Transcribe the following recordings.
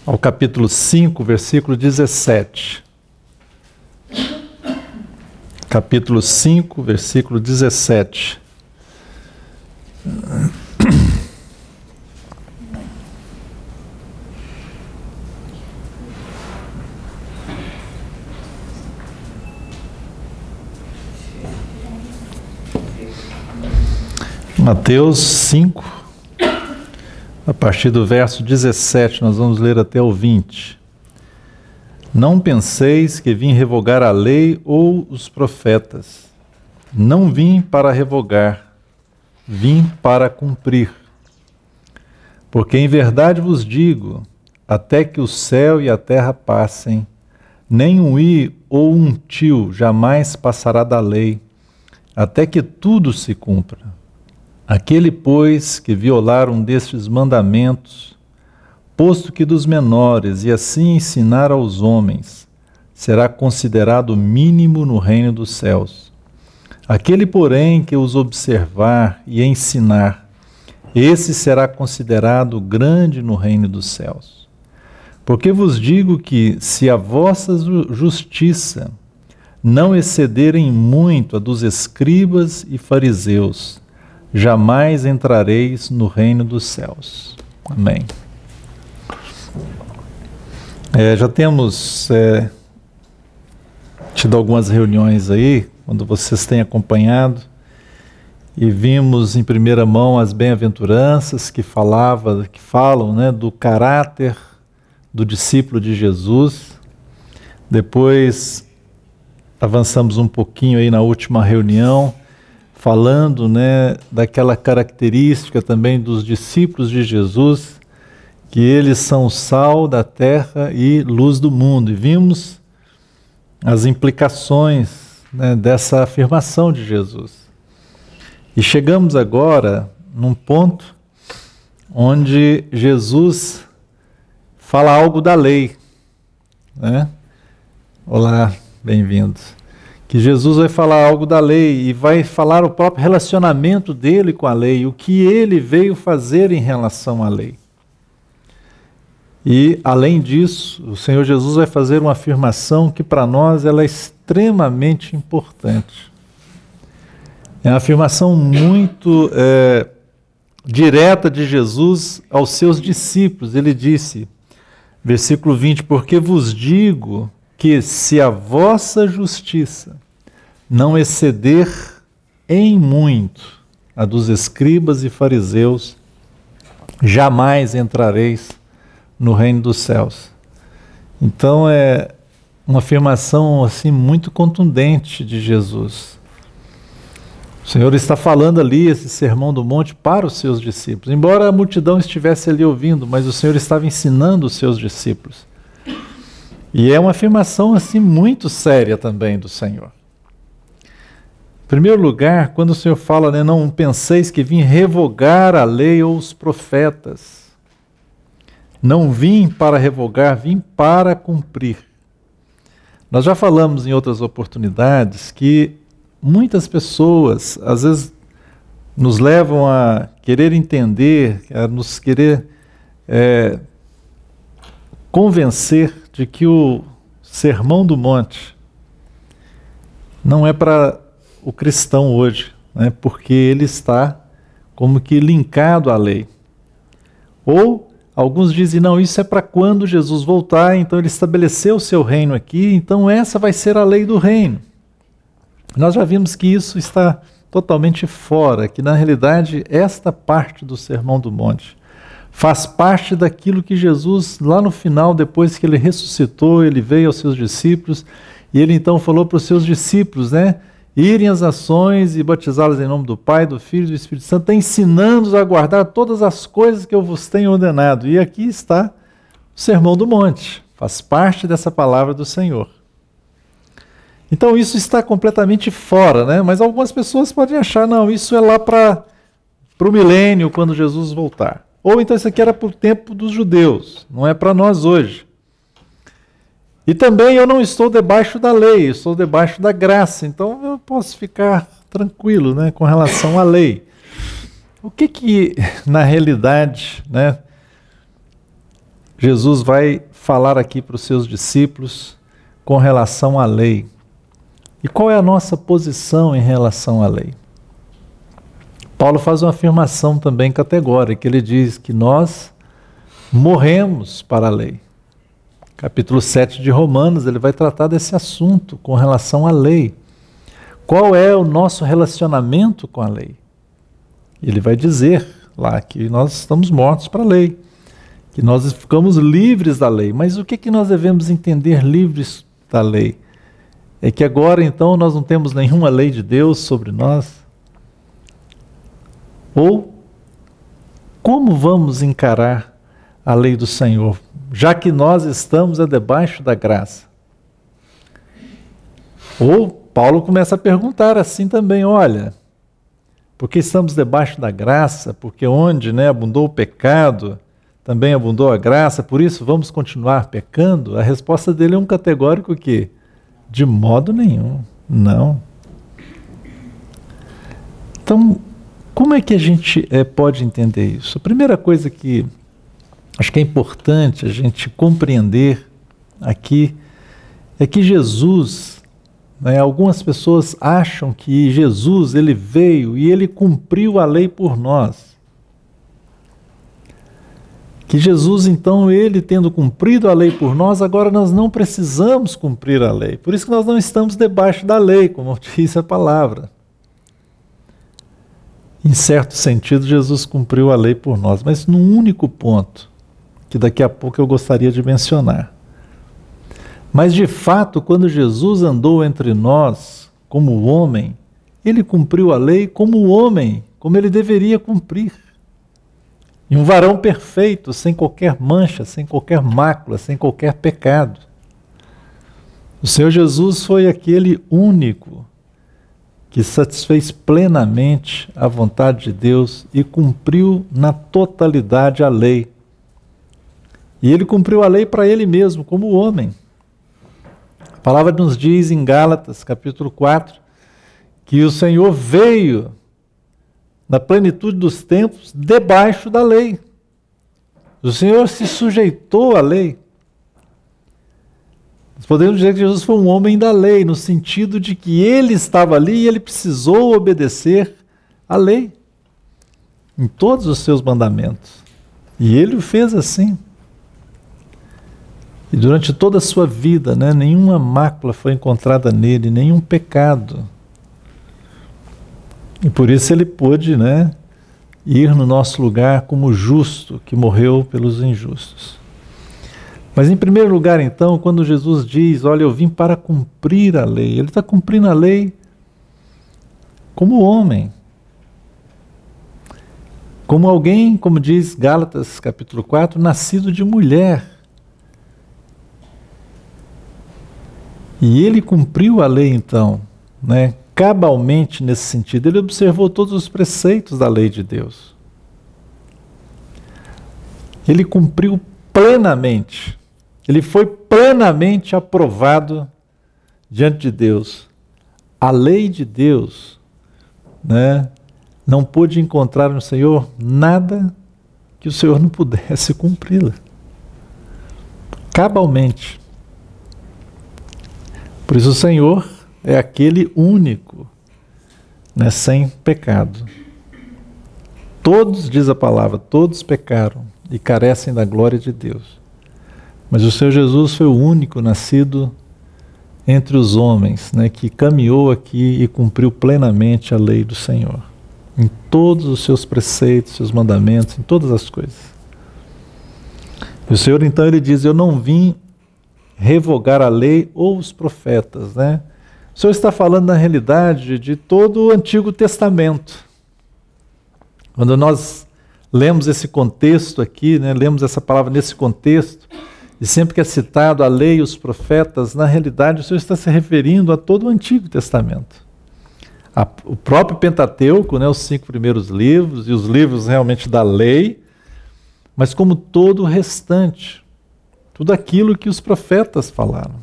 ao capítulo 5, versículo 17. Capítulo 5, versículo 17. Mateus 5, a partir do verso 17, nós vamos ler até o 20. Não penseis que vim revogar a lei ou os profetas. Não vim para revogar, vim para cumprir. Porque em verdade vos digo, até que o céu e a terra passem, nem um i ou um tio jamais passará da lei, até que tudo se cumpra. Aquele, pois, que violar um destes mandamentos, posto que dos menores, e assim ensinar aos homens, será considerado mínimo no reino dos céus. Aquele, porém, que os observar e ensinar, esse será considerado grande no reino dos céus. Porque vos digo que, se a vossa justiça não excederem muito a dos escribas e fariseus, jamais entrareis no reino dos céus. Amém. Já temos tido algumas reuniões aí, quando vocês têm acompanhado, e vimos em primeira mão as bem-aventuranças que falam, né, do caráter do discípulo de Jesus. Depois avançamos um pouquinho aí na última reunião, falando, né, daquela característica também dos discípulos de Jesus, que eles são sal da terra e luz do mundo. E vimos as implicações, né, dessa afirmação de Jesus. E chegamos agora num ponto onde Jesus fala algo da lei, né? Olá, bem-vindos. Que Jesus vai falar algo da lei e vai falar o próprio relacionamento dele com a lei, o que ele veio fazer em relação à lei. E, além disso, o Senhor Jesus vai fazer uma afirmação que para nós ela é extremamente importante. É uma afirmação muito direta de Jesus aos seus discípulos. Ele disse, versículo 20, porque vos digo que se a vossa justiça não exceder em muito a dos escribas e fariseus, jamais entrareis no reino dos céus. Então é uma afirmação assim muito contundente de Jesus. O Senhor está falando ali esse sermão do monte para os seus discípulos, embora a multidão estivesse ali ouvindo, mas o Senhor estava ensinando os seus discípulos. E é uma afirmação assim muito séria também do Senhor. Em primeiro lugar, quando o Senhor fala, né, não penseis que vim revogar a lei ou os profetas. Não vim para revogar, vim para cumprir. Nós já falamos em outras oportunidades que muitas pessoas, às vezes, nos levam a querer entender, a nos querer convencer de que o Sermão do Monte não é para o cristão hoje, né, porque ele está como que linkado à lei. Ou alguns dizem, não, isso é para quando Jesus voltar, então ele estabeleceu o seu reino aqui, então essa vai ser a lei do reino. Nós já vimos que isso está totalmente fora, que na realidade esta parte do Sermão do Monte faz parte daquilo que Jesus, lá no final, depois que ele ressuscitou, ele veio aos seus discípulos, e ele então falou para os seus discípulos, né, irem às nações e batizá-los em nome do Pai, do Filho e do Espírito Santo, ensinando-os a guardar todas as coisas que eu vos tenho ordenado. E aqui está o Sermão do Monte, faz parte dessa palavra do Senhor. Então isso está completamente fora, né? Mas algumas pessoas podem achar, não, isso é lá para o milênio, quando Jesus voltar. Ou então isso aqui era para o tempo dos judeus, não é para nós hoje. E também eu não estou debaixo da lei, eu estou debaixo da graça, então eu posso ficar tranquilo, né, com relação à lei. O que na realidade, né, Jesus vai falar aqui para os seus discípulos com relação à lei. E qual é a nossa posição em relação à lei? Paulo faz uma afirmação também categórica, ele diz que nós morremos para a lei. Capítulo 7 de Romanos, ele vai tratar desse assunto com relação à lei. Qual é o nosso relacionamento com a lei? Ele vai dizer lá que nós estamos mortos para a lei, que nós ficamos livres da lei. Mas o que nós devemos entender livres da lei? É que agora então nós não temos nenhuma lei de Deus sobre nós? Ou como vamos encarar a lei do Senhor, já que nós estamos debaixo da graça? Ou Paulo começa a perguntar assim também, olha, porque estamos debaixo da graça, porque onde abundou o pecado, também abundou a graça, por isso vamos continuar pecando? A resposta dele é um categórico que, de modo nenhum, não. Então, como é que a gente pode entender isso? A primeira coisa que acho que é importante a gente compreender aqui é que Jesus, algumas pessoas acham que Jesus ele veio e ele cumpriu a lei por nós. Que Jesus, então, ele tendo cumprido a lei por nós, agora nós não precisamos cumprir a lei. Por isso que nós não estamos debaixo da lei, como disse a palavra. Em certo sentido, Jesus cumpriu a lei por nós, mas num único ponto, que daqui a pouco eu gostaria de mencionar. Mas, de fato, quando Jesus andou entre nós como homem, ele cumpriu a lei como homem, como ele deveria cumprir. E um varão perfeito, sem qualquer mancha, sem qualquer mácula, sem qualquer pecado. O Senhor Jesus foi aquele único que satisfez plenamente a vontade de Deus e cumpriu na totalidade a lei. E ele cumpriu a lei para ele mesmo, como homem. A palavra nos diz em Gálatas, capítulo 4, que o Senhor veio na plenitude dos tempos, debaixo da lei. O Senhor se sujeitou à lei. Nós podemos dizer que Jesus foi um homem da lei, no sentido de que ele estava ali e ele precisou obedecer à lei, em todos os seus mandamentos. E ele o fez assim. E durante toda a sua vida, nenhuma mácula foi encontrada nele, nenhum pecado. E por isso ele pôde, ir no nosso lugar como justo, que morreu pelos injustos. Mas em primeiro lugar, então, quando Jesus diz, olha, eu vim para cumprir a lei, ele está cumprindo a lei como homem. Como alguém, como diz Gálatas capítulo 4, nascido de mulher. E ele cumpriu a lei, então, cabalmente nesse sentido, ele observou todos os preceitos da lei de Deus. Ele cumpriu plenamente, ele foi plenamente aprovado diante de Deus. A lei de Deus, não pôde encontrar no Senhor nada que o Senhor não pudesse cumpri-la. Cabalmente. Por isso o Senhor é aquele único, sem pecado. Todos, diz a palavra, todos pecaram e carecem da glória de Deus. Mas o Senhor Jesus foi o único nascido entre os homens, que caminhou aqui e cumpriu plenamente a lei do Senhor. Em todos os seus preceitos, seus mandamentos, em todas as coisas. E o Senhor então ele diz, eu não vim revogar a lei ou os profetas, O Senhor está falando, na realidade, de todo o Antigo Testamento. Quando nós lemos esse contexto aqui, lemos essa palavra nesse contexto, e sempre que é citado a lei e os profetas, na realidade o Senhor está se referindo a todo o Antigo Testamento. O próprio Pentateuco, os 5 primeiros livros, e os livros realmente da lei, mas como todo o restante, tudo aquilo que os profetas falaram.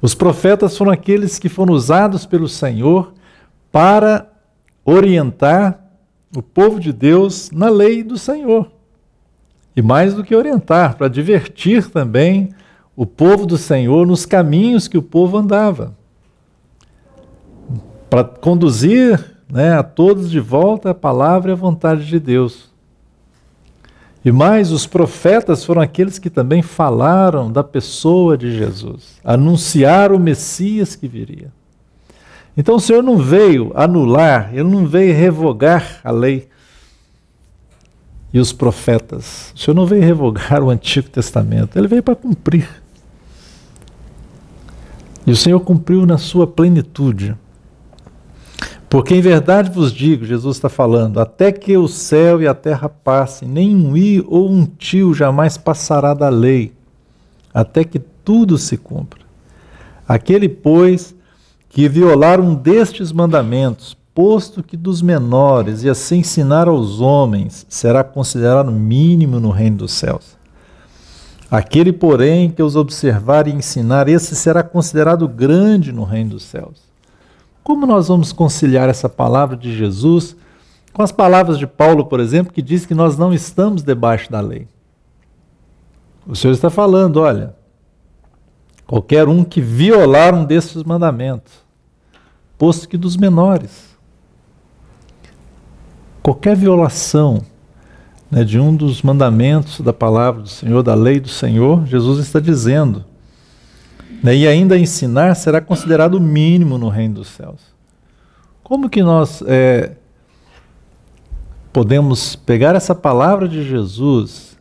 Os profetas foram aqueles que foram usados pelo Senhor para orientar o povo de Deus na lei do Senhor. E mais do que orientar, para divertir também o povo do Senhor nos caminhos que o povo andava. Para conduzir, né, a todos de volta a palavra e a vontade de Deus. E mais, os profetas foram aqueles que também falaram da pessoa de Jesus, anunciaram o Messias que viria. Então o Senhor não veio anular, Ele não veio revogar a lei e os profetas. O Senhor não veio revogar o Antigo Testamento, Ele veio para cumprir. E o Senhor cumpriu na sua plenitude. Porque em verdade vos digo, Jesus está falando, até que o céu e a terra passem, nem um i ou um tio jamais passará da lei, até que tudo se cumpra. Aquele, pois, que violar um destes mandamentos, posto que dos menores, e assim ensinar aos homens, será considerado mínimo no reino dos céus. Aquele, porém, que os observar e ensinar, esse será considerado grande no reino dos céus. Como nós vamos conciliar essa palavra de Jesus com as palavras de Paulo, por exemplo, que diz que nós não estamos debaixo da lei? O Senhor está falando, olha, qualquer um que violar um destes mandamentos, posto que dos menores, qualquer violação, né, de um dos mandamentos da palavra do Senhor, da lei do Senhor, Jesus está dizendo, né, e ainda ensinar será considerado o mínimo no reino dos céus. Como que nós podemos pegar essa palavra de Jesus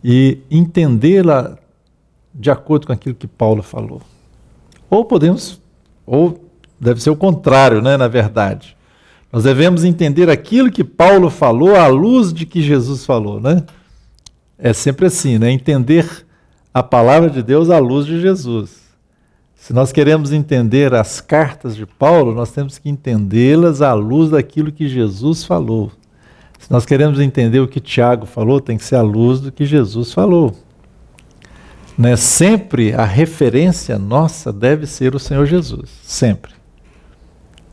e entendê-la de acordo com aquilo que Paulo falou? Ou deve ser o contrário, né, na verdade. Nós devemos entender aquilo que Paulo falou à luz de que Jesus falou, né? É sempre assim, né? Entender a palavra de Deus à luz de Jesus. Se nós queremos entender as cartas de Paulo, nós temos que entendê-las à luz daquilo que Jesus falou. Se nós queremos entender o que Tiago falou, tem que ser à luz do que Jesus falou. Né? Sempre a referência nossa deve ser o Senhor Jesus, sempre.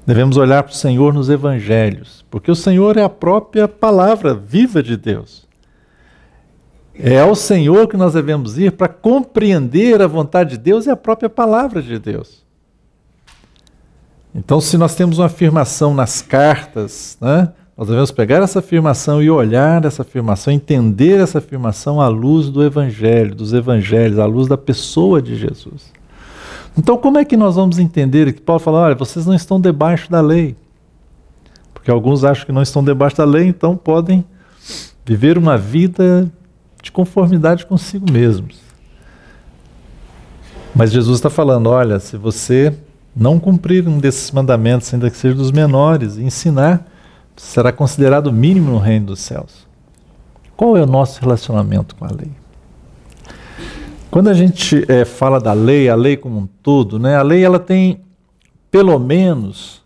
Devemos olhar para o Senhor nos evangelhos, porque o Senhor é a própria palavra viva de Deus. É ao Senhor que nós devemos ir para compreender a vontade de Deus e a própria palavra de Deus. Então, se nós temos uma afirmação nas cartas, né, nós devemos pegar essa afirmação e olhar essa afirmação, entender essa afirmação à luz do Evangelho, dos Evangelhos, à luz da pessoa de Jesus. Então, como é que nós vamos entender que Paulo fala, olha, vocês não estão debaixo da lei? Porque alguns acham que não estão debaixo da lei, então podem viver uma vida de conformidade consigo mesmos. Mas Jesus está falando, olha, se você não cumprir um desses mandamentos, ainda que seja dos menores, e ensinar, será considerado mínimo no reino dos céus. Qual é o nosso relacionamento com a lei? Quando a gente fala da lei, a lei como um todo, né, a lei ela tem pelo menos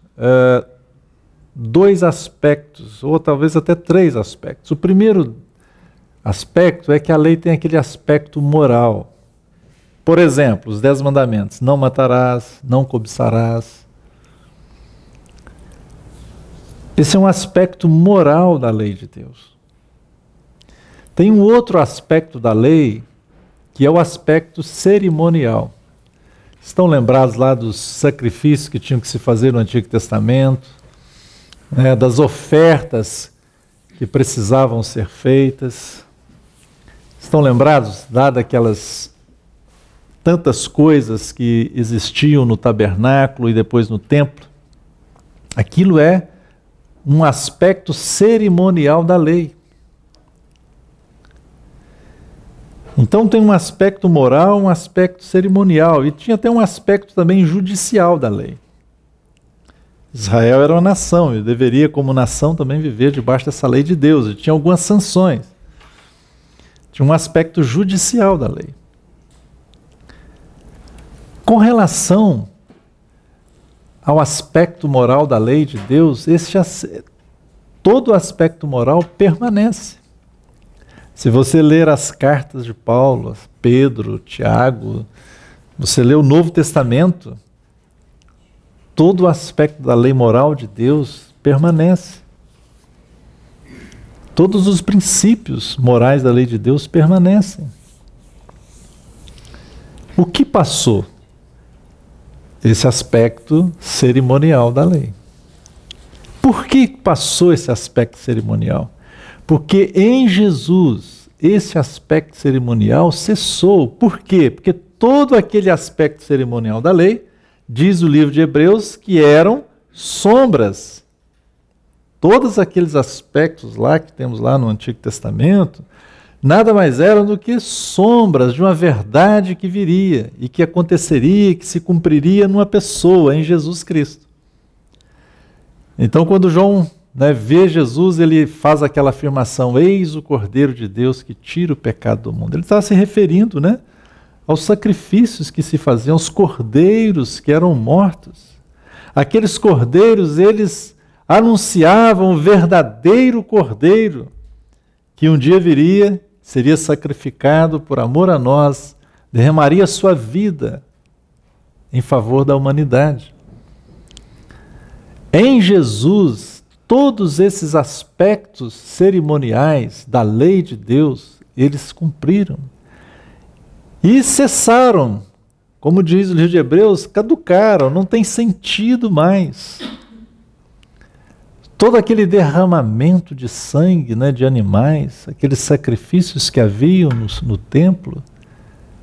dois aspectos, ou talvez até três aspectos. O primeiro aspecto é que a lei tem aquele aspecto moral. Por exemplo, os 10 mandamentos, não matarás, não cobiçarás. Esse é um aspecto moral da lei de Deus. Tem um outro aspecto da lei, que é o aspecto cerimonial. Estão lembrados lá dos sacrifícios que tinham que se fazer no Antigo Testamento, né, das ofertas que precisavam ser feitas? Estão lembrados, dadas aquelas tantas coisas que existiam no tabernáculo e depois no templo? Aquilo é um aspecto cerimonial da lei. Então tem um aspecto moral, um aspecto cerimonial, e tinha até um aspecto também judicial da lei. Israel era uma nação, e deveria, como nação, também viver debaixo dessa lei de Deus, e tinha algumas sanções. Tinha um aspecto judicial da lei. Com relação ao aspecto moral da lei de Deus, todo o aspecto moral permanece. Se você ler as cartas de Paulo, Pedro, Tiago, você lê o Novo Testamento, todo o aspecto da lei moral de Deus permanece. Todos os princípios morais da lei de Deus permanecem. O que passou? Esse aspecto cerimonial da lei. Por que passou esse aspecto cerimonial? Porque em Jesus esse aspecto cerimonial cessou. Por quê? Porque todo aquele aspecto cerimonial da lei, diz o livro de Hebreus, que eram sombras. Todos aqueles aspectos lá que temos lá no Antigo Testamento, nada mais eram do que sombras de uma verdade que viria e que aconteceria, que se cumpriria numa pessoa, em Jesus Cristo. Então, quando João vê Jesus, ele faz aquela afirmação: eis o Cordeiro de Deus que tira o pecado do mundo. Ele estava se referindo aos sacrifícios que se faziam, aos cordeiros que eram mortos. Aqueles cordeiros, eles anunciavam o verdadeiro cordeiro, que um dia viria, seria sacrificado por amor a nós, derramaria sua vida em favor da humanidade. Em Jesus, todos esses aspectos cerimoniais da lei de Deus, eles cumpriram. E cessaram, como diz o livro de Hebreus, caducaram, não tem sentido mais. Todo aquele derramamento de sangue, de animais, aqueles sacrifícios que haviam no templo,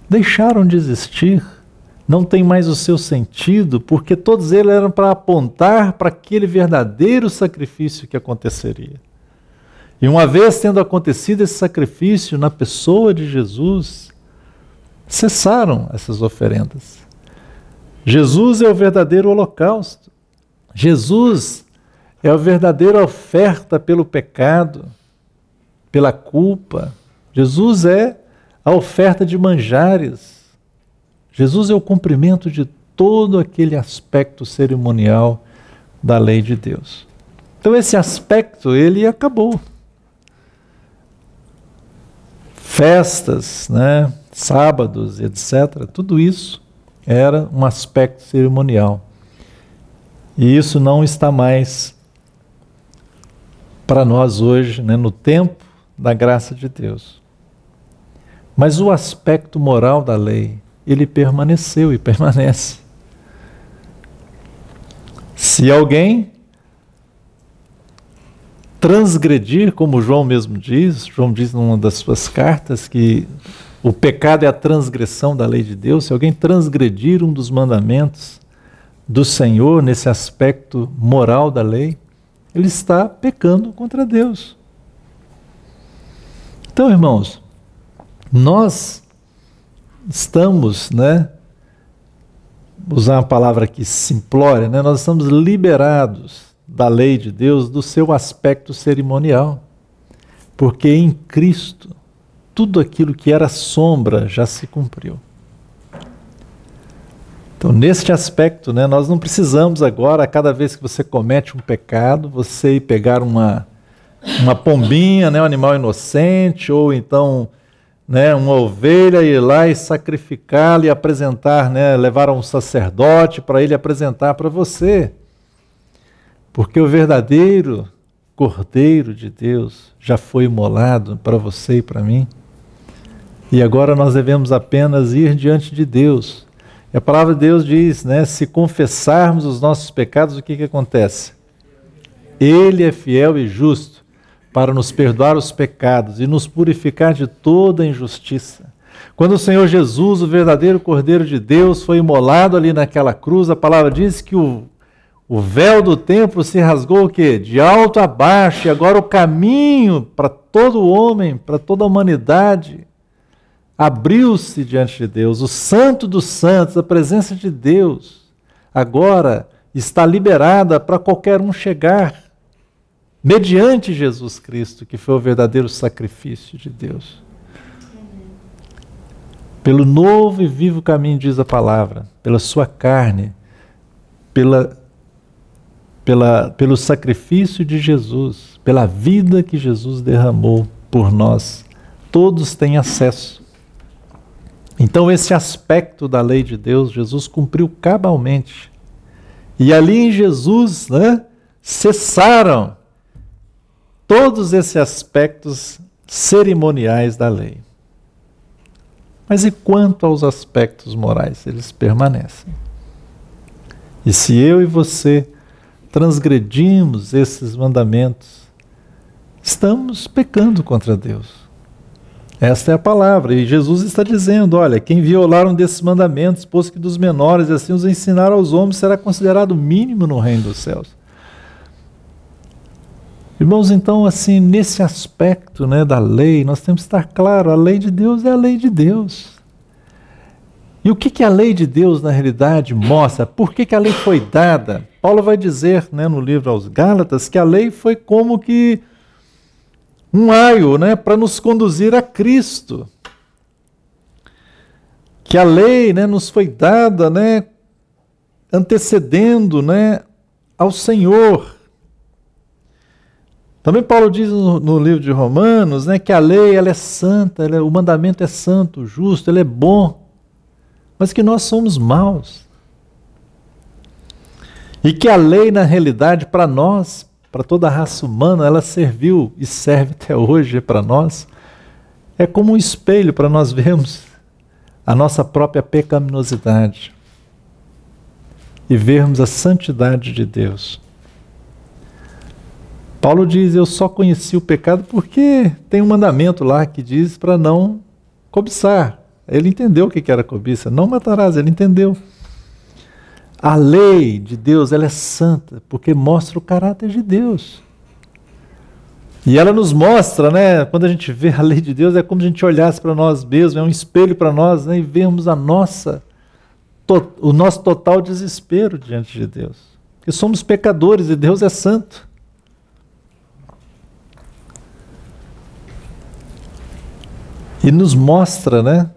deixaram de existir, não tem mais o seu sentido, porque todos eles eram para apontar para aquele verdadeiro sacrifício que aconteceria. E uma vez tendo acontecido esse sacrifício na pessoa de Jesus, cessaram essas oferendas. Jesus é o verdadeiro holocausto. Jesus é a verdadeira oferta pelo pecado, pela culpa. Jesus é a oferta de manjares. Jesus é o cumprimento de todo aquele aspecto cerimonial da lei de Deus. Então esse aspecto, ele acabou. Festas, sábados, etc., tudo isso era um aspecto cerimonial. E isso não está mais para nós hoje, no tempo da graça de Deus. Mas o aspecto moral da lei, ele permaneceu e permanece. Se alguém transgredir, como João mesmo diz, João diz numa das suas cartas que o pecado é a transgressão da lei de Deus, se alguém transgredir um dos mandamentos do Senhor nesse aspecto moral da lei, ele está pecando contra Deus. Então, irmãos, nós estamos, usar uma palavra aqui simplória, nós estamos liberados da lei de Deus, do seu aspecto cerimonial, porque em Cristo tudo aquilo que era sombra já se cumpriu. Então, neste aspecto, nós não precisamos agora, a cada vez que você comete um pecado, você ir pegar uma pombinha, um animal inocente, ou então uma ovelha, ir lá e sacrificá-la e apresentar, levar a um sacerdote para ele apresentar para você. Porque o verdadeiro Cordeiro de Deus já foi imolado para você e para mim. E agora nós devemos apenas ir diante de Deus. E a palavra de Deus diz, se confessarmos os nossos pecados, o que acontece? Ele é fiel e justo para nos perdoar os pecados e nos purificar de toda injustiça. Quando o Senhor Jesus, o verdadeiro Cordeiro de Deus, foi imolado ali naquela cruz, a palavra diz que o véu do templo se rasgou o quê? De alto a baixo, e agora o caminho para todo homem, para toda a humanidade, abriu-se diante de Deus. O Santo dos Santos, a presença de Deus, agora está liberada para qualquer um chegar, mediante Jesus Cristo, que foi o verdadeiro sacrifício de Deus. Pelo novo e vivo caminho, diz a palavra, pela sua carne, pelo sacrifício de Jesus, pela vida que Jesus derramou por nós, todos têm acesso. Então esse aspecto da lei de Deus, Jesus cumpriu cabalmente. E ali em Jesus, cessaram todos esses aspectos cerimoniais da lei. Mas e quanto aos aspectos morais? Eles permanecem. E se eu e você transgredimos esses mandamentos, estamos pecando contra Deus. Esta é a palavra. E Jesus está dizendo, olha, quem violar um desses mandamentos, pôs que dos menores, e assim os ensinar aos homens, será considerado mínimo no reino dos céus. Irmãos, então, assim, nesse aspecto, né, da lei, nós temos que estar claro, a lei de Deus é a lei de Deus. E o que a lei de Deus, na realidade, mostra? Por que a lei foi dada? Paulo vai dizer, né, no livro aos Gálatas, que a lei foi como que um aio, né, para nos conduzir a Cristo. Que a lei, né, nos foi dada, né, antecedendo, né, ao Senhor. Também Paulo diz no livro de Romanos, né, que a lei ela é santa, o mandamento é santo, justo, ele é bom, mas que nós somos maus. E que a lei, na realidade, para nós, para toda a raça humana, ela serviu e serve até hoje para nós, é como um espelho para nós vermos a nossa própria pecaminosidade e vermos a santidade de Deus. Paulo diz, eu só conheci o pecado porque tem um mandamento lá que diz para não cobiçar. Ele entendeu o que era cobiça, não matarás, ele entendeu. A lei de Deus, ela é santa, porque mostra o caráter de Deus. E ela nos mostra, né, quando a gente vê a lei de Deus, é como se a gente olhasse para nós mesmos, é um espelho para nós, né, e vemos o nosso total desespero diante de Deus. Porque somos pecadores e Deus é santo. E nos mostra, né,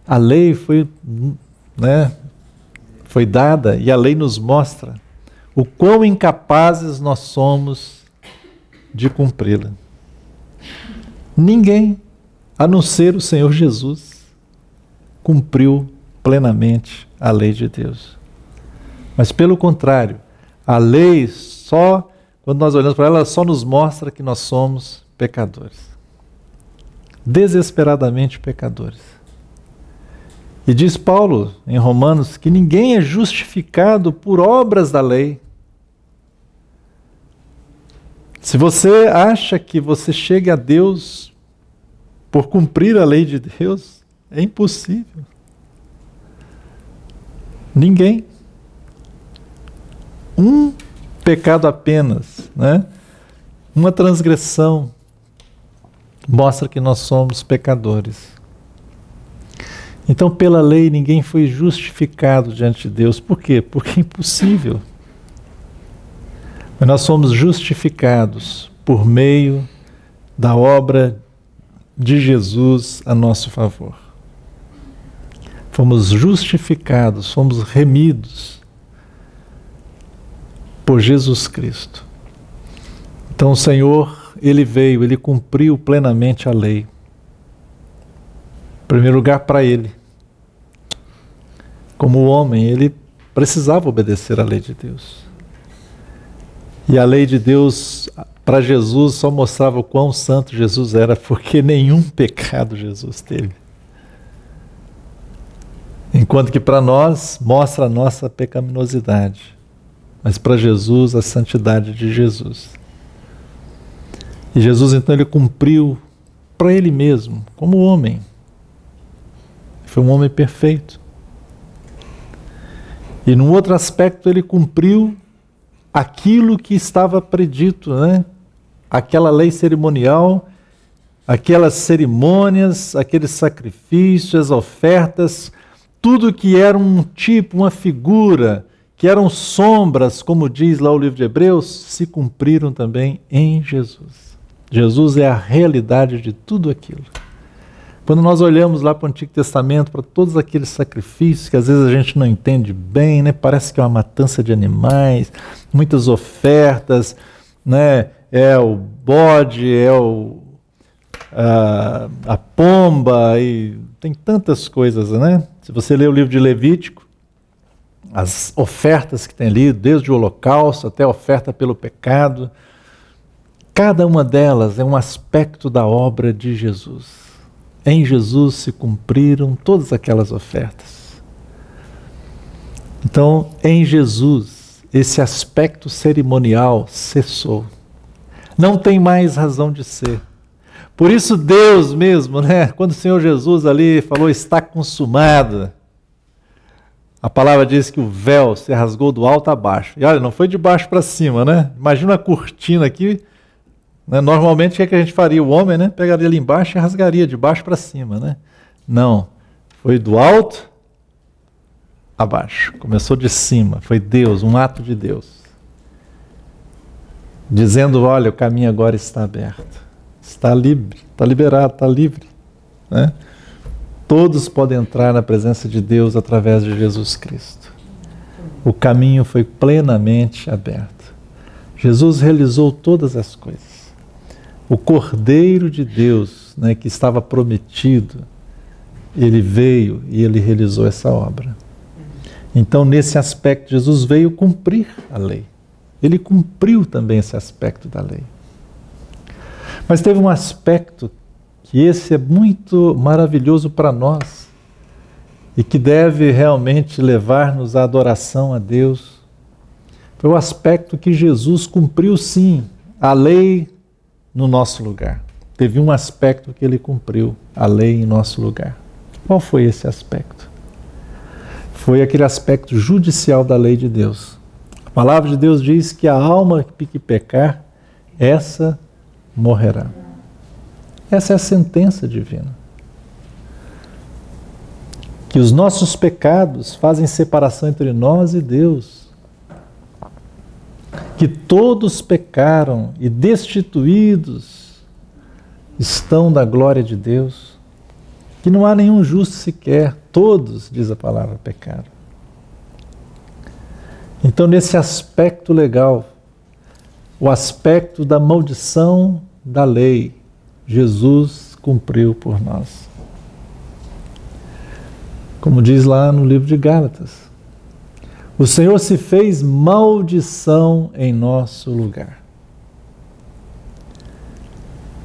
a lei foi, né, foi dada e a lei nos mostra o quão incapazes nós somos de cumpri-la. Ninguém, a não ser o Senhor Jesus, cumpriu plenamente a lei de Deus. Mas pelo contrário, a lei só, quando nós olhamos para ela, só nos mostra que nós somos pecadores. Desesperadamente pecadores. E diz Paulo em Romanos que ninguém é justificado por obras da lei. Se você acha que você chega a Deus por cumprir a lei de Deus, é impossível. Ninguém. Um pecado apenas, né? Uma transgressão mostra que nós somos pecadores. Então, pela lei, ninguém foi justificado diante de Deus. Por quê? Porque é impossível. Mas nós somos justificados por meio da obra de Jesus a nosso favor. Fomos justificados, fomos remidos por Jesus Cristo. Então o Senhor, Ele veio, Ele cumpriu plenamente a lei. Em primeiro lugar para Ele. Como homem, Ele precisava obedecer à lei de Deus. E a lei de Deus, para Jesus, só mostrava o quão santo Jesus era, porque nenhum pecado Jesus teve. Enquanto que para nós, mostra a nossa pecaminosidade. Mas para Jesus, a santidade de Jesus. E Jesus, então, Ele cumpriu para Ele mesmo, como homem. Foi um homem perfeito. E num outro aspecto, Ele cumpriu aquilo que estava predito, né? Aquela lei cerimonial, aquelas cerimônias, aqueles sacrifícios, as ofertas, tudo que era um tipo, uma figura, que eram sombras, como diz lá o livro de Hebreus, se cumpriram também em Jesus. Jesus é a realidade de tudo aquilo. Quando nós olhamos lá para o Antigo Testamento, para todos aqueles sacrifícios que às vezes a gente não entende bem, né? Parece que é uma matança de animais, muitas ofertas, né? É o bode, é a pomba, e tem tantas coisas, né? Se você ler o livro de Levítico, as ofertas que tem ali, desde o holocausto até a oferta pelo pecado, Cada uma delas é um aspecto da obra de Jesus. Em Jesus se cumpriram todas aquelas ofertas. Então, em Jesus, esse aspecto cerimonial cessou. Não tem mais razão de ser. Por isso Deus mesmo, né, quando o Senhor Jesus ali falou, está consumado, a palavra diz que o véu se rasgou do alto a baixo. E olha, não foi de baixo para cima, né? Imagina uma cortina aqui, né? Normalmente o que é que a gente faria? O homem, né, pegaria ali embaixo e rasgaria de baixo para cima, né? Não, foi do alto a baixo. Começou de cima, foi Deus, um ato de Deus. Dizendo, olha, o caminho agora está aberto. Está livre, está liberado, está livre, né? Todos podem entrar na presença de Deus através de Jesus Cristo. O caminho foi plenamente aberto. Jesus realizou todas as coisas. O Cordeiro de Deus, né, que estava prometido, ele veio e ele realizou essa obra. Então, nesse aspecto, Jesus veio cumprir a lei. Ele cumpriu também esse aspecto da lei. Mas teve um aspecto que esse é muito maravilhoso para nós e que deve realmente levar-nos à adoração a Deus. Foi o aspecto que Jesus cumpriu, sim, a lei no nosso lugar. Teve um aspecto que ele cumpriu, a lei em nosso lugar. Qual foi esse aspecto? Foi aquele aspecto judicial da lei de Deus. A palavra de Deus diz que a alma que pecar, essa morrerá. Essa é a sentença divina. Que os nossos pecados fazem separação entre nós e Deus. Que todos pecaram e destituídos estão da glória de Deus. Que não há nenhum justo sequer. Todos, diz a palavra, pecaram. Então, nesse aspecto legal, o aspecto da maldição da lei, Jesus cumpriu por nós. Como diz lá no livro de Gálatas, o Senhor se fez maldição em nosso lugar.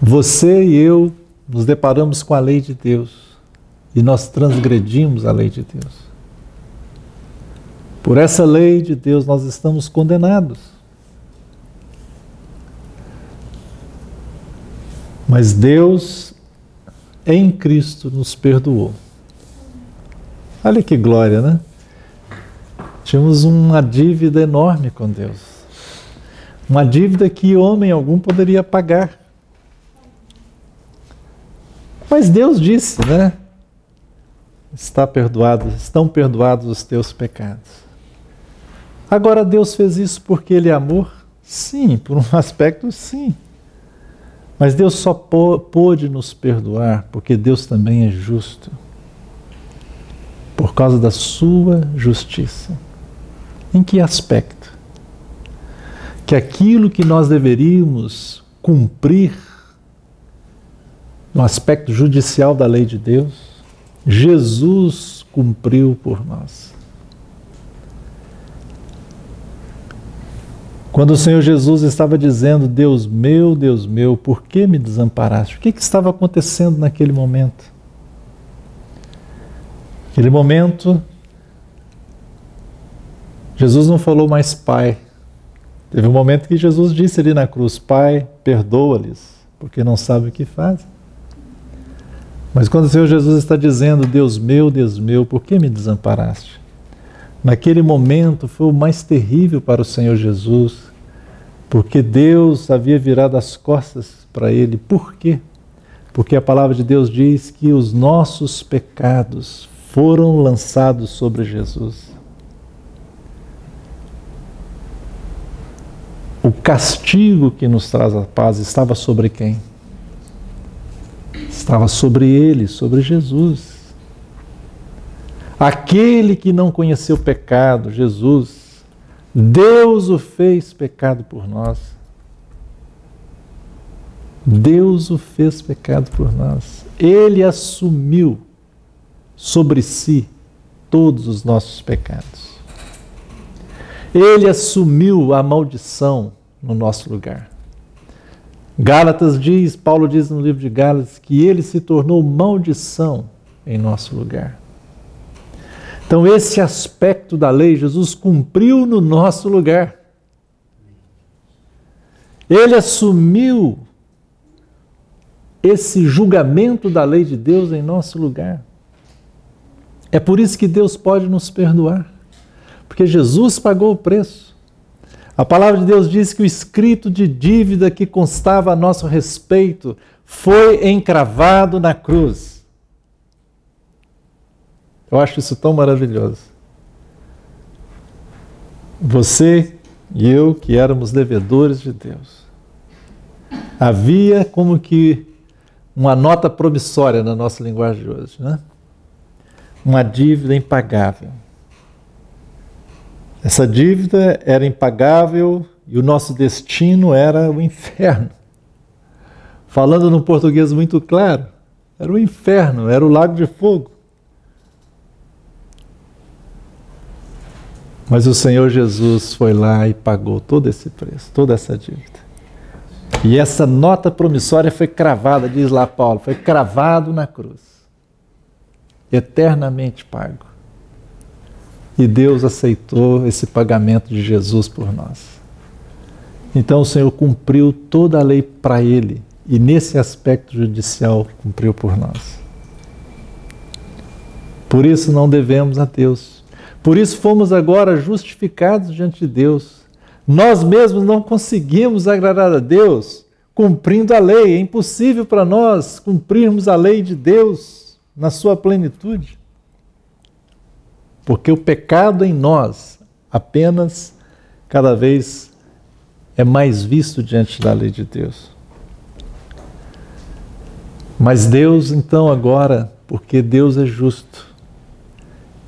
Você e eu nos deparamos com a lei de Deus e nós transgredimos a lei de Deus. Por essa lei de Deus nós estamos condenados. Mas Deus, em Cristo, nos perdoou. Olha que glória, né? Tínhamos uma dívida enorme com Deus. Uma dívida que homem algum poderia pagar. Mas Deus disse, né? Estão perdoados os teus pecados. Agora Deus fez isso porque Ele é amor? Sim, por um aspecto sim. Mas Deus só pôde nos perdoar porque Deus também é justo. Por causa da sua justiça. Em que aspecto? Que aquilo que nós deveríamos cumprir no aspecto judicial da lei de Deus, Jesus cumpriu por nós. Quando o Senhor Jesus estava dizendo, Deus meu, por que me desamparaste? O que estava acontecendo naquele momento? Naquele momento, Jesus não falou mais Pai. Teve um momento que Jesus disse ali na cruz, Pai, perdoa-lhes, porque não sabem o que fazem. Mas quando o Senhor Jesus está dizendo, Deus meu, por que me desamparaste? Naquele momento foi o mais terrível para o Senhor Jesus, porque Deus havia virado as costas para ele. Por quê? Porque a palavra de Deus diz que os nossos pecados foram lançados sobre Jesus. O castigo que nos traz a paz estava sobre quem? Estava sobre ele, sobre Jesus. Aquele que não conheceu pecado, Jesus, Deus o fez pecado por nós. Deus o fez pecado por nós. Ele assumiu sobre si todos os nossos pecados. Ele assumiu a maldição no nosso lugar. Gálatas diz, Paulo diz no livro de Gálatas, que ele se tornou maldição em nosso lugar. Então esse aspecto da lei, Jesus cumpriu no nosso lugar. Ele assumiu esse julgamento da lei de Deus em nosso lugar. É por isso que Deus pode nos perdoar, porque Jesus pagou o preço. A palavra de Deus diz que o escrito de dívida que constava a nosso respeito foi encravado na cruz. Eu acho isso tão maravilhoso. Você e eu, que éramos devedores de Deus, havia como que uma nota promissória na nossa linguagem de hoje, né? Uma dívida impagável. Essa dívida era impagável e o nosso destino era o inferno. Falando num português muito claro, era o inferno, era o lago de fogo. Mas o Senhor Jesus foi lá e pagou todo esse preço, toda essa dívida. E essa nota promissória foi cravada, diz lá Paulo, foi cravado na cruz. Eternamente pago. E Deus aceitou esse pagamento de Jesus por nós. Então o Senhor cumpriu toda a lei para Ele. E nesse aspecto judicial cumpriu por nós. Por isso não devemos a Deus. Por isso fomos agora justificados diante de Deus. Nós mesmos não conseguimos agradar a Deus cumprindo a lei. É impossível para nós cumprirmos a lei de Deus na sua plenitude. Porque o pecado em nós apenas cada vez é mais visto diante da lei de Deus. Mas Deus então agora, porque Deus é justo,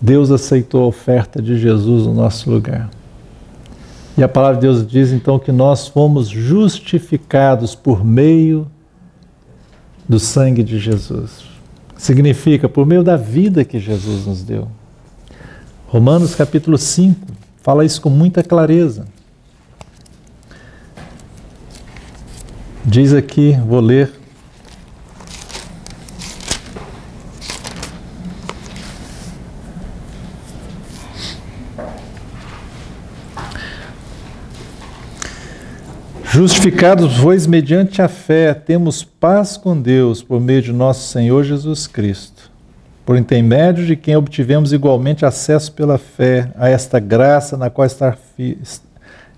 Deus aceitou a oferta de Jesus no nosso lugar. E a palavra de Deus diz então que nós fomos justificados por meio do sangue de Jesus. Significa por meio da vida que Jesus nos deu. Romanos capítulo 5 fala isso com muita clareza. Diz aqui, vou ler. Justificados, pois, mediante a fé, temos paz com Deus por meio de nosso Senhor Jesus Cristo, por intermédio de quem obtivemos igualmente acesso pela fé a esta graça na qual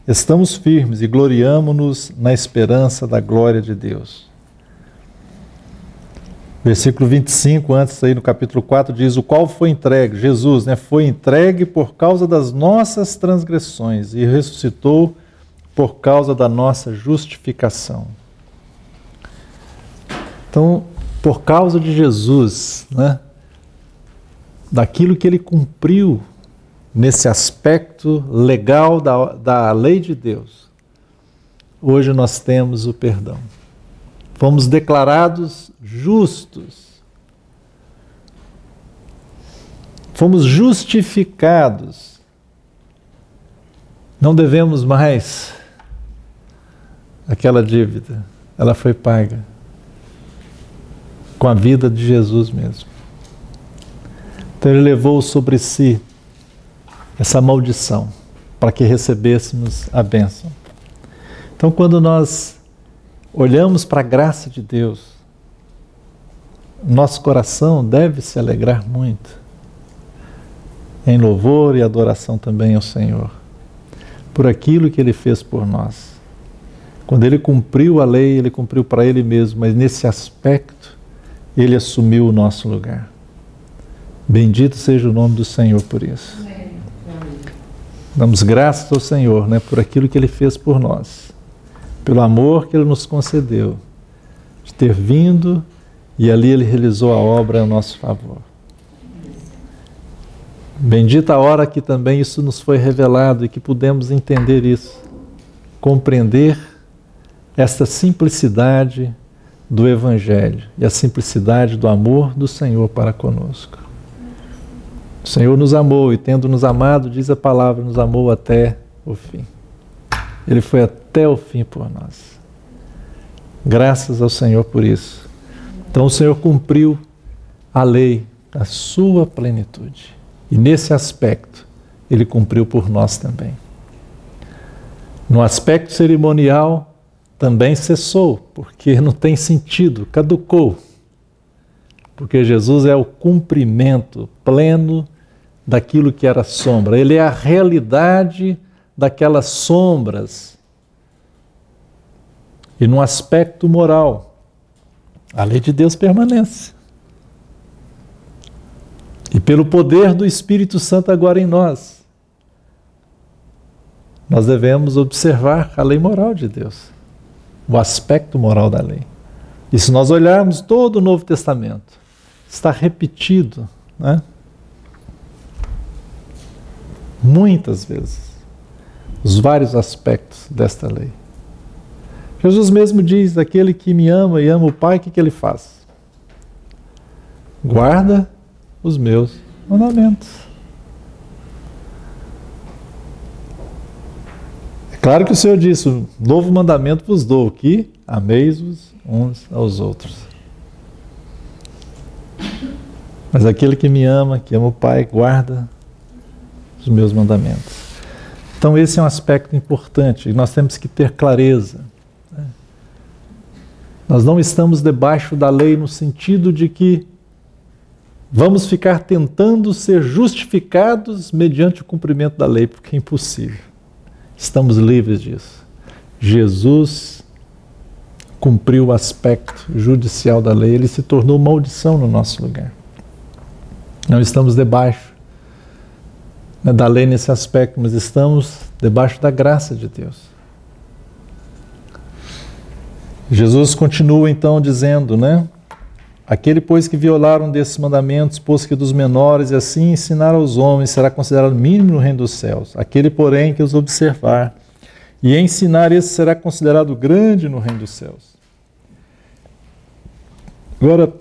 estamos firmes e gloriamo-nos na esperança da glória de Deus. Versículo 25, antes aí no capítulo 4, diz, o qual foi entregue, Jesus, foi entregue por causa das nossas transgressões e ressuscitou por causa da nossa justificação. Então, por causa de Jesus, daquilo que ele cumpriu nesse aspecto legal da lei de Deus, hoje nós temos o perdão. Fomos declarados justos. Fomos justificados. Não devemos mais aquela dívida, ela foi paga com a vida de Jesus mesmo. Então ele levou sobre si essa maldição para que recebêssemos a bênção. Então quando nós olhamos para a graça de Deus, nosso coração deve se alegrar muito em louvor e adoração também ao Senhor por aquilo que Ele fez por nós. Quando Ele cumpriu a lei, Ele cumpriu para Ele mesmo, mas nesse aspecto, Ele assumiu o nosso lugar. Bendito seja o nome do Senhor por isso. Damos graças ao Senhor, por aquilo que Ele fez por nós, pelo amor que Ele nos concedeu, de ter vindo e ali Ele realizou a obra a nosso favor. Bendita a hora que também isso nos foi revelado e que pudemos entender isso, compreender esta simplicidade do Evangelho e a simplicidade do amor do Senhor para conosco. O Senhor nos amou e, tendo nos amado, diz a palavra, nos amou até o fim. Ele foi até o fim por nós. Graças ao Senhor por isso. Então o Senhor cumpriu a lei, a sua plenitude. E nesse aspecto, Ele cumpriu por nós também. No aspecto cerimonial, também cessou, porque não tem sentido, caducou. Porque Jesus é o cumprimento pleno daquilo que era sombra. Ele é a realidade daquelas sombras. E no aspecto moral, a lei de Deus permanece. E pelo poder do Espírito Santo agora em nós, nós devemos observar a lei moral de Deus, o aspecto moral da lei. E se nós olharmos todo o Novo Testamento, está repetido, né? Muitas vezes, os vários aspectos desta lei. Jesus mesmo diz, aquele que me ama e ama o Pai, o que ele faz? Guarda os meus mandamentos. É claro que o Senhor disse, um novo mandamento vos dou, que ameis-vos uns aos outros. Mas aquele que me ama, que ama o Pai, guarda os meus mandamentos. Então esse é um aspecto importante, e nós temos que ter clareza. Nós não estamos debaixo da lei no sentido de que vamos ficar tentando ser justificados mediante o cumprimento da lei, porque é impossível. Estamos livres disso. Jesus cumpriu o aspecto judicial da lei, ele se tornou maldição no nosso lugar. Não estamos debaixo da lei nesse aspecto, mas estamos debaixo da graça de Deus. Jesus continua então dizendo, né? Aquele, pois, que violar um desses mandamentos, pôs que dos menores, e assim ensinar aos homens, será considerado mínimo no reino dos céus. Aquele, porém, que os observar e ensinar, esse será considerado grande no reino dos céus. Agora,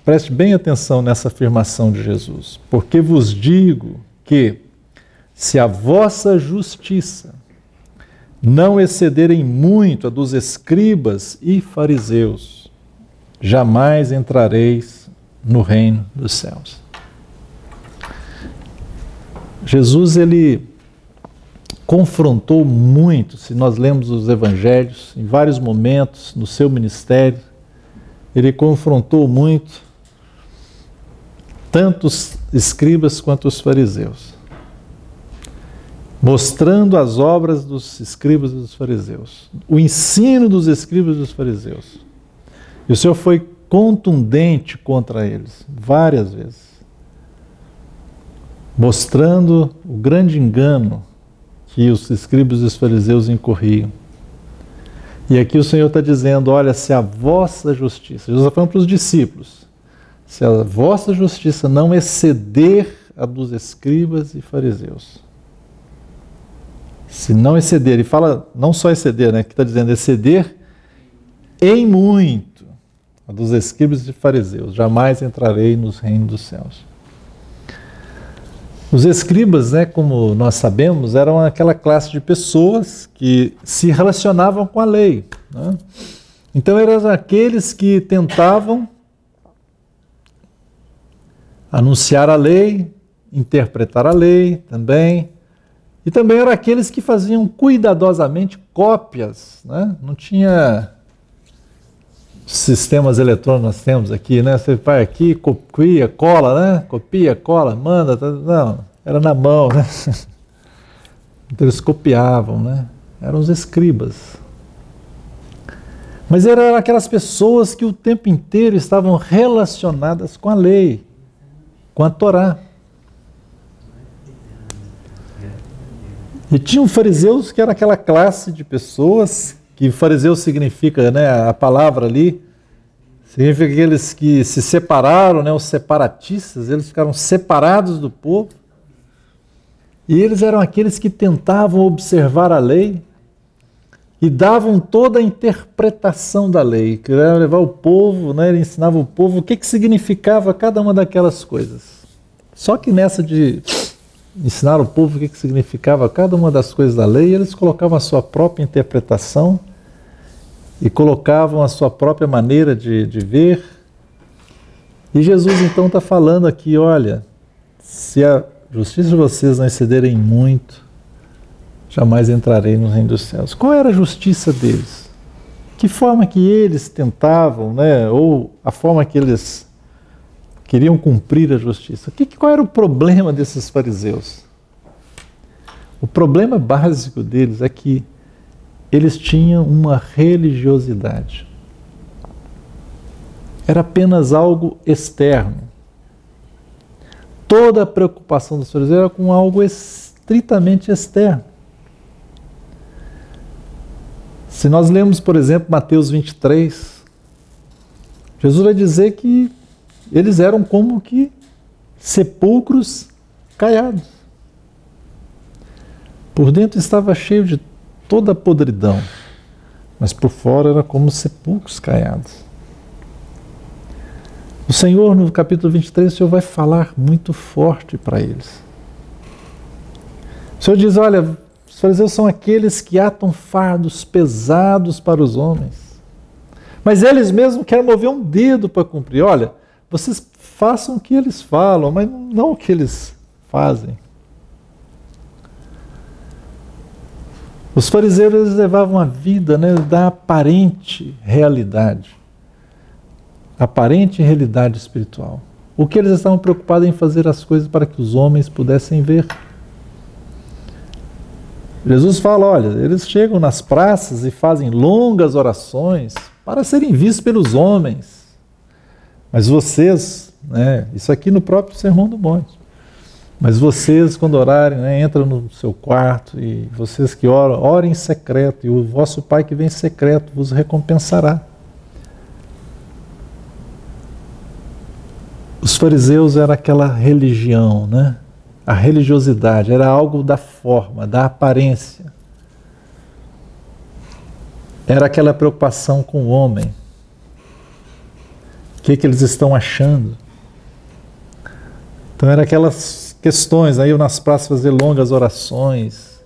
preste bem atenção nessa afirmação de Jesus. Porque vos digo que, se a vossa justiça não excederem muito a dos escribas e fariseus, jamais entrareis no reino dos céus. Jesus, ele confrontou muito, se nós lemos os evangelhos, em vários momentos no seu ministério, ele confrontou muito tanto os escribas quanto os fariseus, mostrando as obras dos escribas e dos fariseus, o ensino dos escribas e dos fariseus. E o Senhor foi contundente contra eles, várias vezes, mostrando o grande engano que os escribas e os fariseus incorriam. E aqui o Senhor está dizendo, olha, se a vossa justiça, Jesus está falando para os discípulos, se a vossa justiça não exceder a dos escribas e fariseus, se não exceder, ele fala não só exceder, né, que está dizendo exceder em muito a dos escribas e fariseus, jamais entrarei nos reinos dos céus. Os escribas, né, como nós sabemos, eram aquela classe de pessoas que se relacionavam com a lei, né? Então eram aqueles que tentavam anunciar a lei, interpretar a lei também. E também eram aqueles que faziam cuidadosamente cópias, né? Não tinha sistemas eletrônicos, nós temos aqui, né? Você vai aqui, copia, cola, né? Copia, cola, manda, não, era na mão, né? Então eles copiavam, né? Eram os escribas. Mas eram aquelas pessoas que o tempo inteiro estavam relacionadas com a lei, com a Torá. E tinham fariseus que era aquela classe de pessoas, que fariseu significa, né, a palavra ali, significa aqueles que se separaram, né, os separatistas, eles ficaram separados do povo, e eles eram aqueles que tentavam observar a lei e davam toda a interpretação da lei, que era levar o povo, né, ele ensinava o povo o que significava cada uma daquelas coisas. Só que nessa de ensinar o povo o que significava cada uma das coisas da lei, eles colocavam a sua própria interpretação e colocavam a sua própria maneira de ver. E Jesus então está falando aqui, olha, se a justiça de vocês não excederem muito, jamais entrarei no reino dos céus. Qual era a justiça deles? Que forma que eles tentavam, né? Ou a forma que eles queriam cumprir a justiça? Qual era o problema desses fariseus? O problema básico deles é que eles tinham uma religiosidade. Era apenas algo externo. Toda a preocupação dos fariseus era com algo estritamente externo. Se nós lemos, por exemplo, Mateus 23, Jesus vai dizer que eles eram como que sepulcros caiados. Por dentro estava cheio de toda a podridão, mas por fora era como sepulcros caiados. O Senhor, no capítulo 23, o Senhor vai falar muito forte para eles. O Senhor diz, olha, os fariseus são aqueles que atam fardos pesados para os homens, mas eles mesmos querem mover um dedo para cumprir. Olha, vocês façam o que eles falam, mas não o que eles fazem. Os fariseus eles levavam a vida, né, da aparente realidade espiritual. O que eles estavam preocupados em fazer as coisas para que os homens pudessem ver. Jesus fala, olha, eles chegam nas praças e fazem longas orações para serem vistos pelos homens. Mas vocês, né, isso aqui no próprio Sermão do Monte, mas vocês, quando orarem, né, entram no seu quarto e vocês que oram, orem em secreto, e o vosso Pai que vem em secreto vos recompensará. Os fariseus era aquela religião, né? A religiosidade era algo da forma, da aparência. Era aquela preocupação com o homem. O que eles estão achando? Então eram aquelas questões, aí eu nas praças fazer longas orações,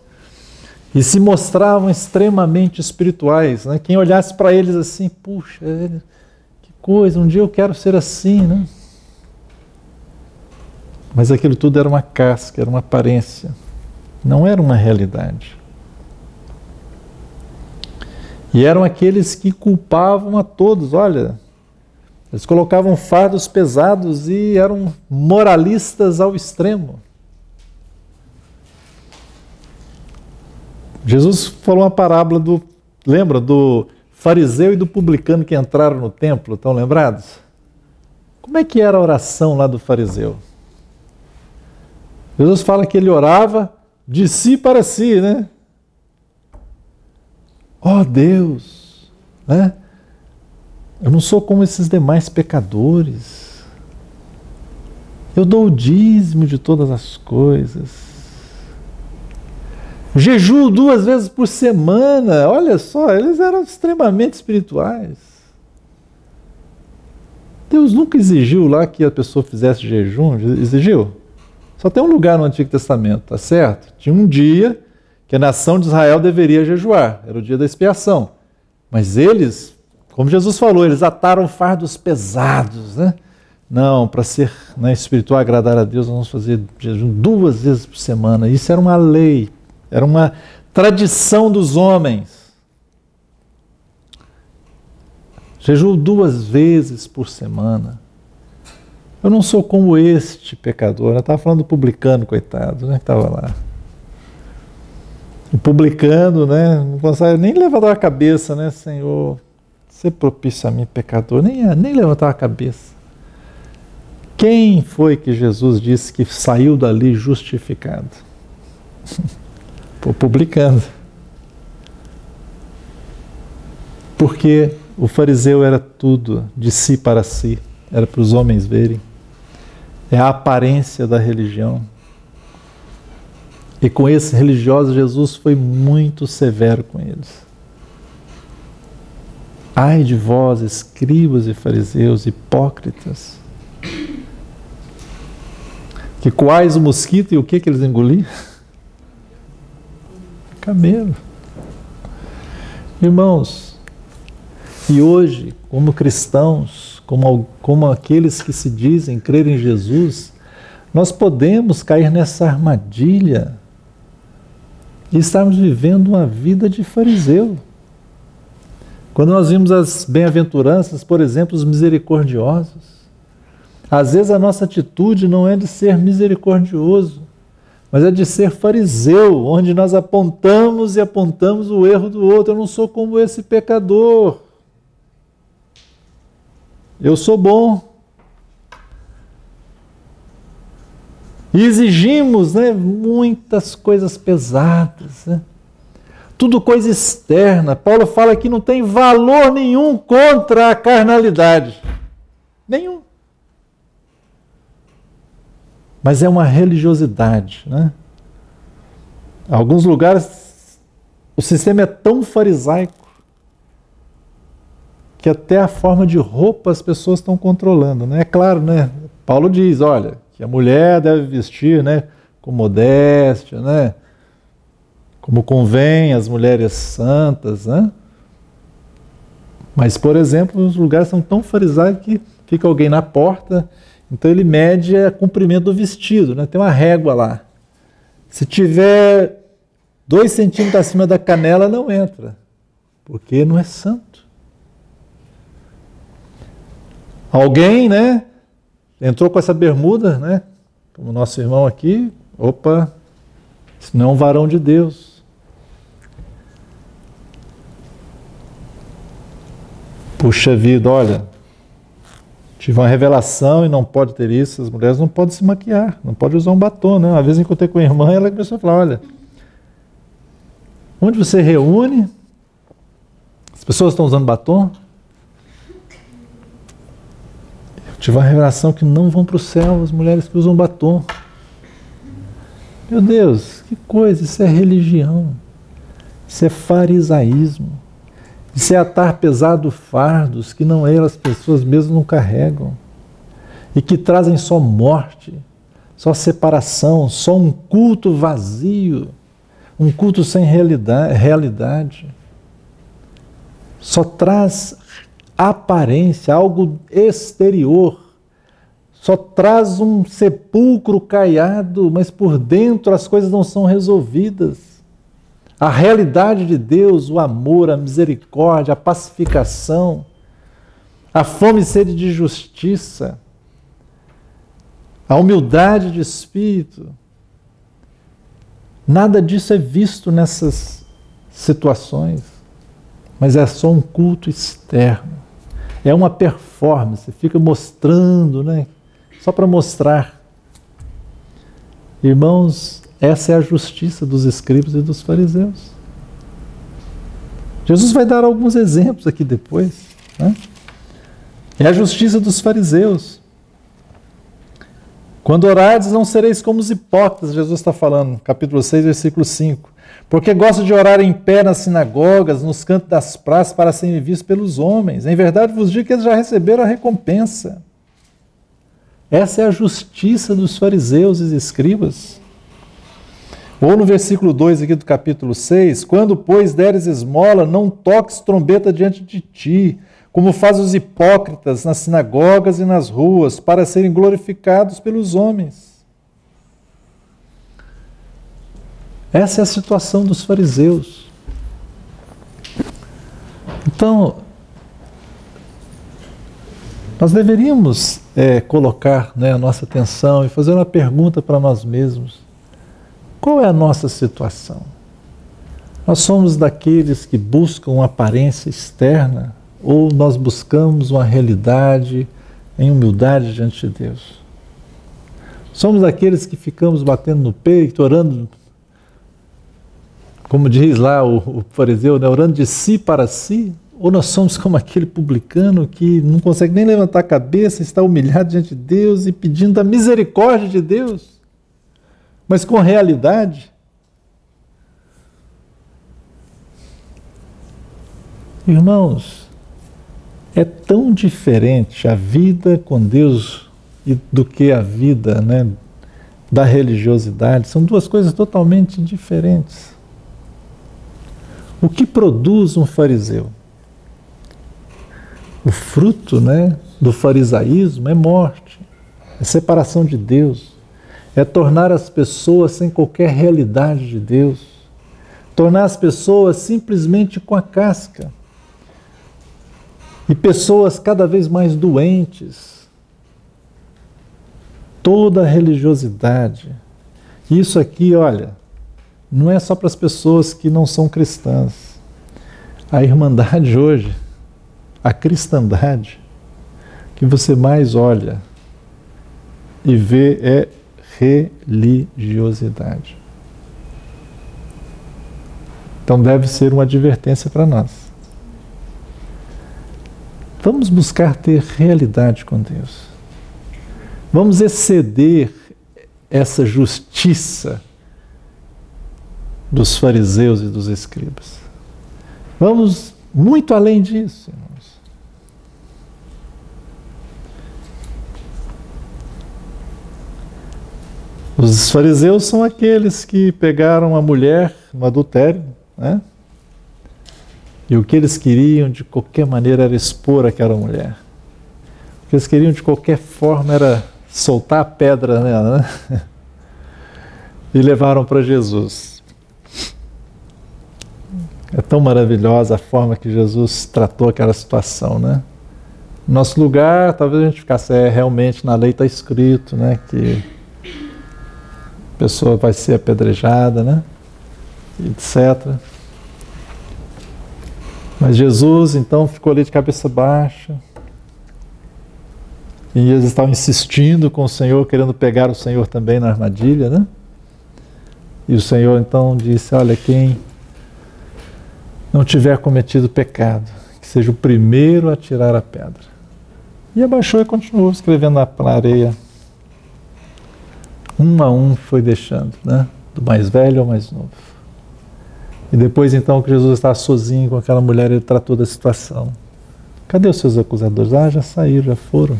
e se mostravam extremamente espirituais, né? Quem olhasse para eles assim, puxa, que coisa, um dia eu quero ser assim, né? Mas aquilo tudo era uma casca, era uma aparência, não era uma realidade. E eram aqueles que culpavam a todos, olha, eles colocavam fardos pesados e eram moralistas ao extremo. Jesus falou uma parábola lembra do fariseu e do publicano que entraram no templo, estão lembrados? Como é que era a oração lá do fariseu? Jesus fala que ele orava de si para si, né? Ó Deus, né? Eu não sou como esses demais pecadores. Eu dou o dízimo de todas as coisas. Jejuo 2 vezes por semana. Olha só, eles eram extremamente espirituais. Deus nunca exigiu lá que a pessoa fizesse jejum. Exigiu? Só tem um lugar no Antigo Testamento, tá certo? Tinha um dia que a nação de Israel deveria jejuar. Era o dia da expiação. Mas eles, como Jesus falou, eles ataram fardos pesados, né? Não, para ser, né, espiritual, agradar a Deus, nós vamos fazer jejum 2 vezes por semana. Isso era uma lei, era uma tradição dos homens. Jejuo 2 vezes por semana. Eu não sou como este pecador. Eu estava falando do publicano, coitado, né, que estava lá. O publicano, né, não consegue nem levantar a cabeça, né, Senhor, ser propício a mim, pecador, nem levantar a cabeça. Quem foi que Jesus disse que saiu dali justificado? O publicano. Porque o fariseu era tudo de si para si, era para os homens verem. É a aparência da religião. E com esses religiosos, Jesus foi muito severo com eles. Ai de vós, escribas e fariseus, hipócritas, que coais o mosquito e o que eles engoliam? Camelo. Irmãos, que hoje, como cristãos, como aqueles que se dizem crer em Jesus, nós podemos cair nessa armadilha e estarmos vivendo uma vida de fariseu. Quando nós vimos as bem-aventuranças, por exemplo, os misericordiosos, às vezes a nossa atitude não é de ser misericordioso, mas é de ser fariseu, onde nós apontamos o erro do outro. Eu não sou como esse pecador. Eu sou bom. E exigimos, né, muitas coisas pesadas, né? Tudo coisa externa. Paulo fala que não tem valor nenhum contra a carnalidade. Nenhum. Mas é uma religiosidade, né? Em alguns lugares o sistema é tão farisaico que até a forma de roupa as pessoas estão controlando, né? É claro, né? Paulo diz, olha, que a mulher deve vestir, né, com modéstia, né? Como convém às mulheres santas, né? Mas, por exemplo, os lugares são tão farisaicos que fica alguém na porta, então ele mede o comprimento do vestido, né? Tem uma régua lá. Se tiver 2 centímetros acima da canela, não entra, porque não é santo. Alguém, né, entrou com essa bermuda, né, como o nosso irmão aqui, opa, isso não é um varão de Deus. Puxa vida, olha, tive uma revelação e não pode ter isso, as mulheres não podem se maquiar, não podem usar um batom, né? Uma vez encontrei com a irmã e ela começou a falar, olha, onde você reúne, as pessoas estão usando batom, eu tive uma revelação que não vão para o céu as mulheres que usam batom. Meu Deus, que coisa, isso é religião, isso é farisaísmo. Isso é atar pesado fardos que não elas, as pessoas mesmo não carregam. E que trazem só morte, só separação, só um culto vazio, um culto sem realidade. Só traz aparência, algo exterior. Só traz um sepulcro caiado, mas por dentro as coisas não são resolvidas. A realidade de Deus, o amor, a misericórdia, a pacificação, a fome e sede de justiça, a humildade de espírito, nada disso é visto nessas situações, mas é só um culto externo, é uma performance, fica mostrando, né? Só para mostrar. Irmãos, essa é a justiça dos escribas e dos fariseus. Jesus vai dar alguns exemplos aqui depois, né? É a justiça dos fariseus. Quando orardes, não sereis como os hipócritas, Jesus está falando, capítulo 6, versículo 5. Porque gostam de orar em pé nas sinagogas, nos cantos das praças, para serem vistos pelos homens. Em verdade vos digo que eles já receberam a recompensa. Essa é a justiça dos fariseus e escribas. Ou no versículo 2 aqui do capítulo 6, quando, pois, deres esmola, não toques trombeta diante de ti, como fazem os hipócritas nas sinagogas e nas ruas, para serem glorificados pelos homens. Essa é a situação dos fariseus. Então, nós deveríamos colocar, né, a nossa atenção e fazer uma pergunta para nós mesmos. Qual é a nossa situação? Nós somos daqueles que buscam uma aparência externa ou nós buscamos uma realidade em humildade diante de Deus? Somos daqueles que ficamos batendo no peito, orando, como diz lá o fariseu, né, orando de si para si? Ou nós somos como aquele publicano que não consegue nem levantar a cabeça, está humilhado diante de Deus e pedindo a misericórdia de Deus? Mas com realidade. Irmãos, é tão diferente a vida com Deus do que a vida, né, da religiosidade. São duas coisas totalmente diferentes. O que produz um fariseu? O fruto, né, do farisaísmo é morte, é separação de Deus, é tornar as pessoas sem qualquer realidade de Deus, tornar as pessoas simplesmente com a casca, e pessoas cada vez mais doentes. Toda a religiosidade. Isso aqui, olha, não é só para as pessoas que não são cristãs. A irmandade hoje, a cristandade, que você mais olha e vê é religiosidade. Então deve ser uma advertência para nós. Vamos buscar ter realidade com Deus. Vamos exceder essa justiça dos fariseus e dos escribas. Vamos muito além disso, irmãos. Os fariseus são aqueles que pegaram a mulher no adultério, né? E o que eles queriam de qualquer maneira era expor aquela mulher. O que eles queriam de qualquer forma era soltar a pedra nela, né? E levaram para Jesus. É tão maravilhosa a forma que Jesus tratou aquela situação, né? Nosso lugar, talvez a gente ficasse, realmente na lei está escrito, né, que a pessoa vai ser apedrejada, né, etc. Mas Jesus, então, ficou ali de cabeça baixa. E eles estavam insistindo com o Senhor, querendo pegar o Senhor também na armadilha, né? E o Senhor, então, disse, olha, quem não tiver cometido pecado, que seja o primeiro a tirar a pedra. E abaixou e continuou escrevendo na areia. Um a um foi deixando, né? Do mais velho ao mais novo. E depois, então, que Jesus estava sozinho com aquela mulher, ele tratou da situação. Cadê os seus acusadores? Ah, já saíram, já foram.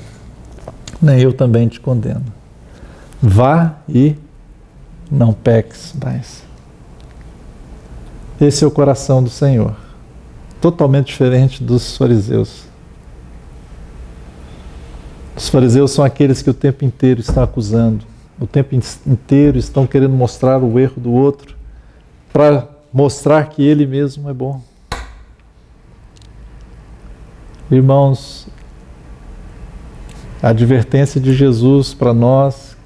Nem eu também te condeno. Vá e não peques mais. Esse é o coração do Senhor. Totalmente diferente dos fariseus. Os fariseus são aqueles que o tempo inteiro estão acusando. O tempo inteiro estão querendo mostrar o erro do outro para mostrar que ele mesmo é bom. Irmãos, a advertência de Jesus para nós,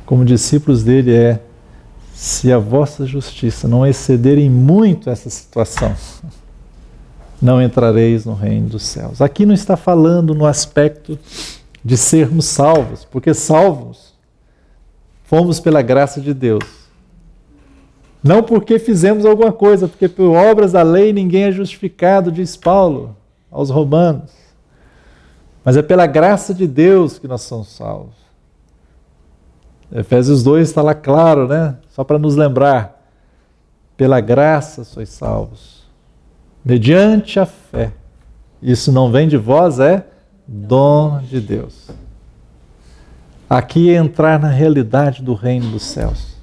como discípulos dele, é: se a vossa justiça não excederem muito essa situação, não entrareis no reino dos céus. Aqui não está falando no aspecto de sermos salvos, porque salvos fomos pela graça de Deus. Não porque fizemos alguma coisa, porque por obras da lei ninguém é justificado, diz Paulo aos Romanos. Mas é pela graça de Deus que nós somos salvos. Efésios 2 está lá claro, né? Só para nos lembrar. Pela graça sois salvos, mediante a fé. Isso não vem de vós, é dom de Deus. Aqui é entrar na realidade do reino dos céus.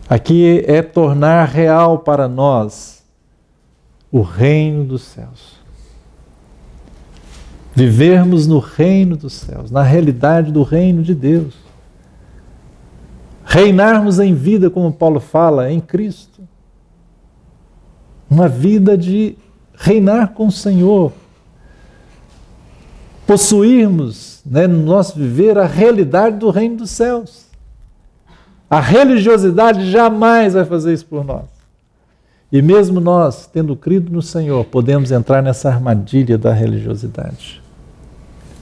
Aqui é tornar real para nós o reino dos céus. Vivermos no reino dos céus, na realidade do reino de Deus. Reinarmos em vida, como Paulo fala, em Cristo. Uma vida de reinar com o Senhor. Possuirmos, né, no nosso viver, a realidade do reino dos céus. A religiosidade jamais vai fazer isso por nós. E mesmo nós, tendo crido no Senhor, podemos entrar nessa armadilha da religiosidade.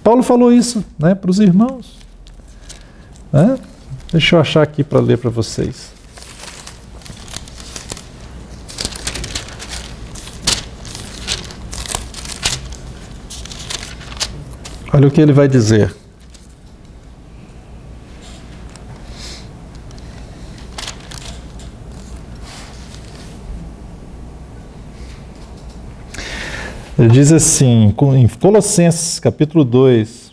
Paulo falou isso, né, para os irmãos. Né? Deixa eu achar aqui para ler para vocês. Olha o que ele vai dizer. Ele diz assim, em Colossenses, capítulo 2,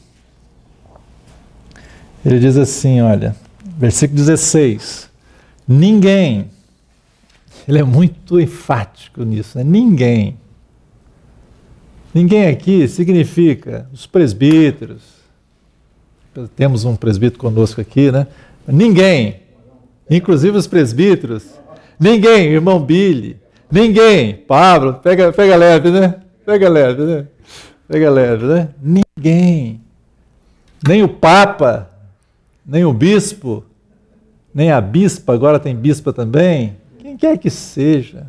ele diz assim, olha, versículo 16, ninguém, ele é muito enfático nisso, né? Ninguém Ninguém aqui significa os presbíteros. Temos um presbítero conosco aqui, né? Ninguém, inclusive os presbíteros, ninguém, irmão Billy, ninguém, Pablo, pega leve, né? Pega leve, né? Pega leve, né? Ninguém, nem o Papa, nem o bispo, nem a bispa, agora tem bispa também, quem quer que seja.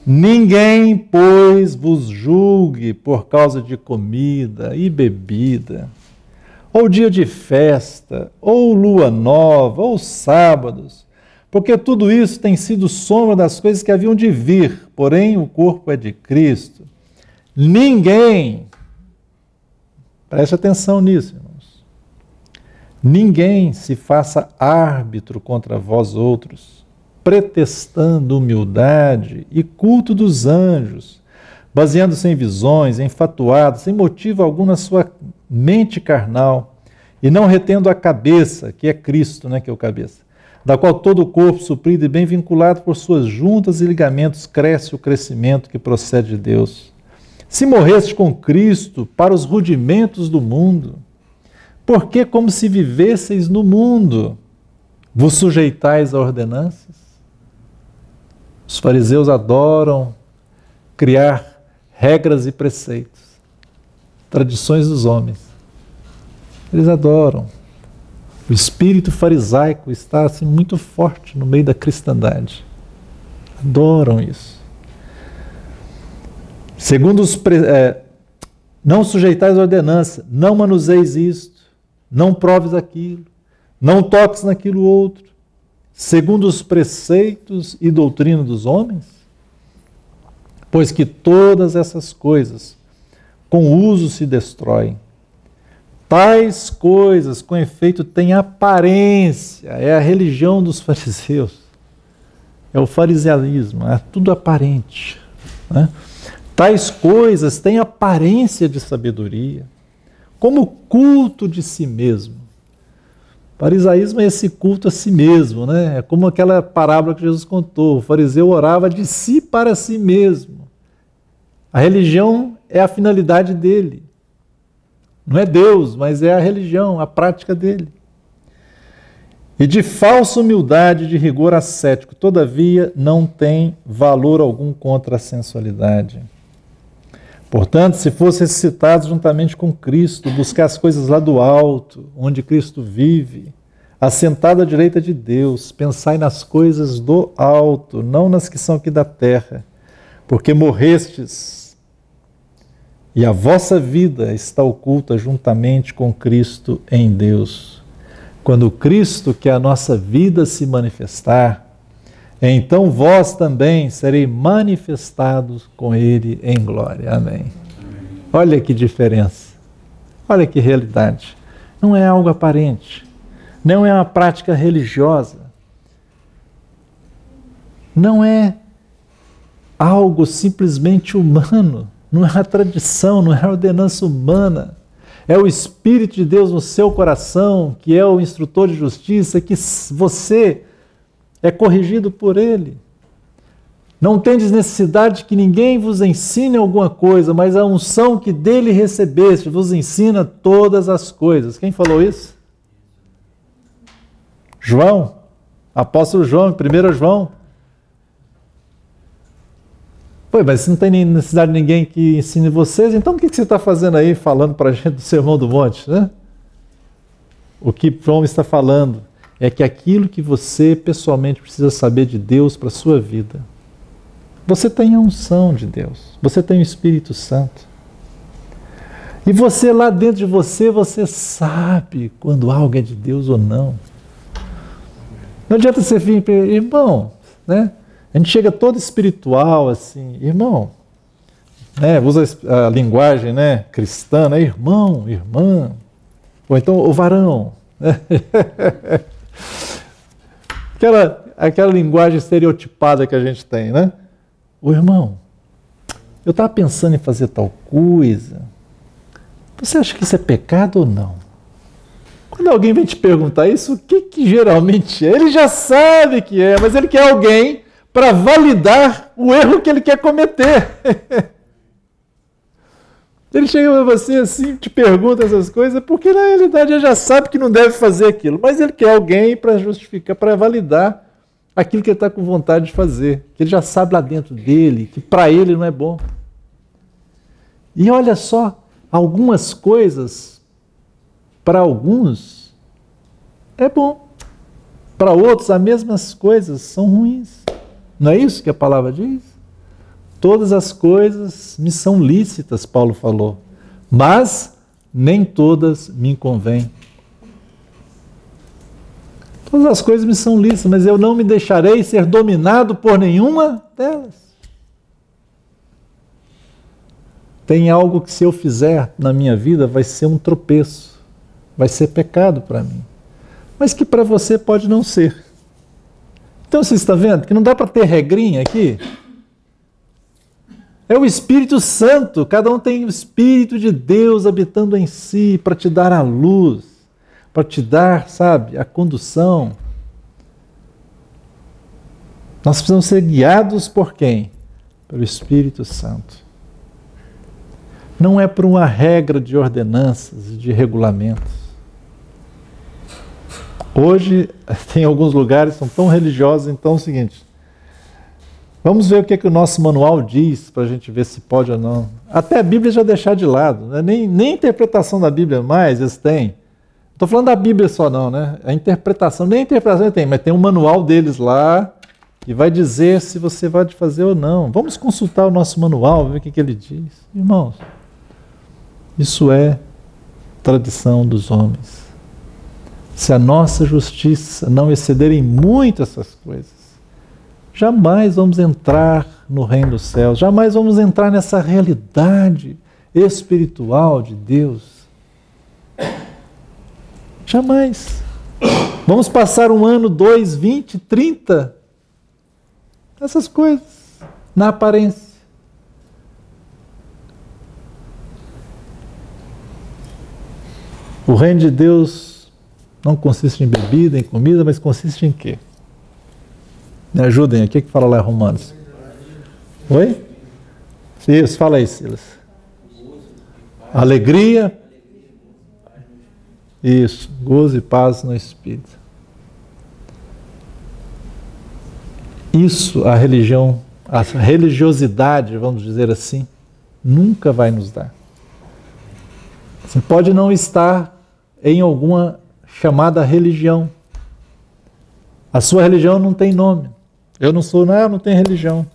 Ninguém, pois, vos julgue por causa de comida e bebida, ou dia de festa, ou lua nova, ou sábados, porque tudo isso tem sido sombra das coisas que haviam de vir, porém o corpo é de Cristo. Ninguém, preste atenção nisso, irmãos, ninguém se faça árbitro contra vós outros, pretextando humildade e culto dos anjos, baseando-se em visões, enfatuados, sem motivo algum na sua mente carnal, e não retendo a cabeça, que é Cristo, né, que é o cabeça, da qual todo o corpo, suprido e bem vinculado por suas juntas e ligamentos, cresce o crescimento que procede de Deus. Se morreste com Cristo para os rudimentos do mundo, porque como se vivesseis no mundo, vos sujeitais a ordenanças? Os fariseus adoram criar regras e preceitos, tradições dos homens. Eles adoram. O espírito farisaico está assim, muito forte no meio da cristandade. Adoram isso. Segundo não sujeitais a ordenança, não manuseis isto, não proves aquilo, não toques naquilo outro, segundo os preceitos e doutrina dos homens? Pois que todas essas coisas com uso se destroem. Tais coisas, com efeito, têm aparência, é a religião dos fariseus, é o fariseísmo, é tudo aparente, né? Tais coisas têm aparência de sabedoria, como culto de si mesmo. Farisaísmo é esse culto a si mesmo, né? É como aquela parábola que Jesus contou, o fariseu orava de si para si mesmo. A religião é a finalidade dele. Não é Deus, mas é a religião, a prática dele. E de falsa humildade, de rigor ascético, todavia não tem valor algum contra a sensualidade. Portanto, se fosse ressuscitado juntamente com Cristo, buscar as coisas lá do alto, onde Cristo vive, assentado à direita de Deus, pensai nas coisas do alto, não nas que são aqui da terra, porque morrestes, e a vossa vida está oculta juntamente com Cristo em Deus. Quando Cristo, que é a nossa vida, se manifestar, então vós também sereis manifestados com Ele em glória. Amém. Olha que diferença, olha que realidade. Não é algo aparente, não é uma prática religiosa, não é algo simplesmente humano, não é a tradição, não é a ordenança humana. É o Espírito de Deus no seu coração, que é o instrutor de justiça, que você é corrigido por Ele. Não tendes necessidade que ninguém vos ensine alguma coisa, mas a unção que dele recebeste vos ensina todas as coisas. Quem falou isso? João, apóstolo João, 1 João. Pô, mas se não tem necessidade de ninguém que ensine vocês, então o que você está fazendo aí, falando para a gente do Sermão do Monte, né? O que João está falando é que aquilo que você pessoalmente precisa saber de Deus para a sua vida, você tem a unção de Deus, você tem o Espírito Santo. E você lá dentro de você, você sabe quando algo é de Deus ou não. Não adianta você vir, irmão, né? A gente chega todo espiritual assim, irmão, né? Usa a linguagem, né, cristã, né? Irmão, irmã, ou então o varão, né? Aquela linguagem estereotipada que a gente tem, né? O irmão, eu estava pensando em fazer tal coisa, você acha que isso é pecado ou não? Quando alguém vem te perguntar isso, o que geralmente é? Ele já sabe que é, mas ele quer alguém para validar o erro que ele quer cometer. Ele chega para você assim, te pergunta essas coisas, porque na realidade ele já sabe que não deve fazer aquilo, mas ele quer alguém para justificar, para validar aquilo que ele está com vontade de fazer, que ele já sabe lá dentro dele, que para ele não é bom. E olha só, algumas coisas, para alguns, é bom. Para outros, as mesmas coisas são ruins. Não é isso que a palavra diz? Todas as coisas me são lícitas, Paulo falou, mas nem todas me convêm. Todas as coisas me são lícitas, mas eu não me deixarei ser dominado por nenhuma delas. Tem algo que se eu fizer na minha vida vai ser um tropeço, vai ser pecado para mim, mas que para você pode não ser. Então você está vendo que não dá para ter regrinha aqui? É o Espírito Santo, cada um tem o Espírito de Deus habitando em si para te dar a luz, para te dar, sabe, a condução. Nós precisamos ser guiados por quem? Pelo Espírito Santo. Não é por uma regra de ordenanças e de regulamentos. Hoje, tem alguns lugares que são tão religiosos, então é o seguinte, vamos ver o que o nosso manual diz, para a gente ver se pode ou não. Até a Bíblia já deixar de lado, né? Nem a interpretação da Bíblia mais eles têm. Não estou falando da Bíblia só não, né? A interpretação, nem a interpretação tem, mas tem um manual deles lá, que vai dizer se você vai fazer ou não. Vamos consultar o nosso manual, ver o que ele diz. Irmãos, isso é tradição dos homens. Se a nossa justiça não exceder em muito essas coisas, jamais vamos entrar no reino dos céus, jamais vamos entrar nessa realidade espiritual de Deus. Jamais. Vamos passar 1 ano, 2, 20, 30, essas coisas, na aparência. O reino de Deus não consiste em bebida, em comida, mas consiste em quê? Me ajudem aqui, o que fala lá em Romanos? Oi? Isso, fala aí, Silas. Alegria. Isso, gozo e paz no Espírito. Isso a religião, a religiosidade, vamos dizer assim, nunca vai nos dar. Você pode não estar em alguma chamada religião. A sua religião não tem nome. Eu não tenho religião.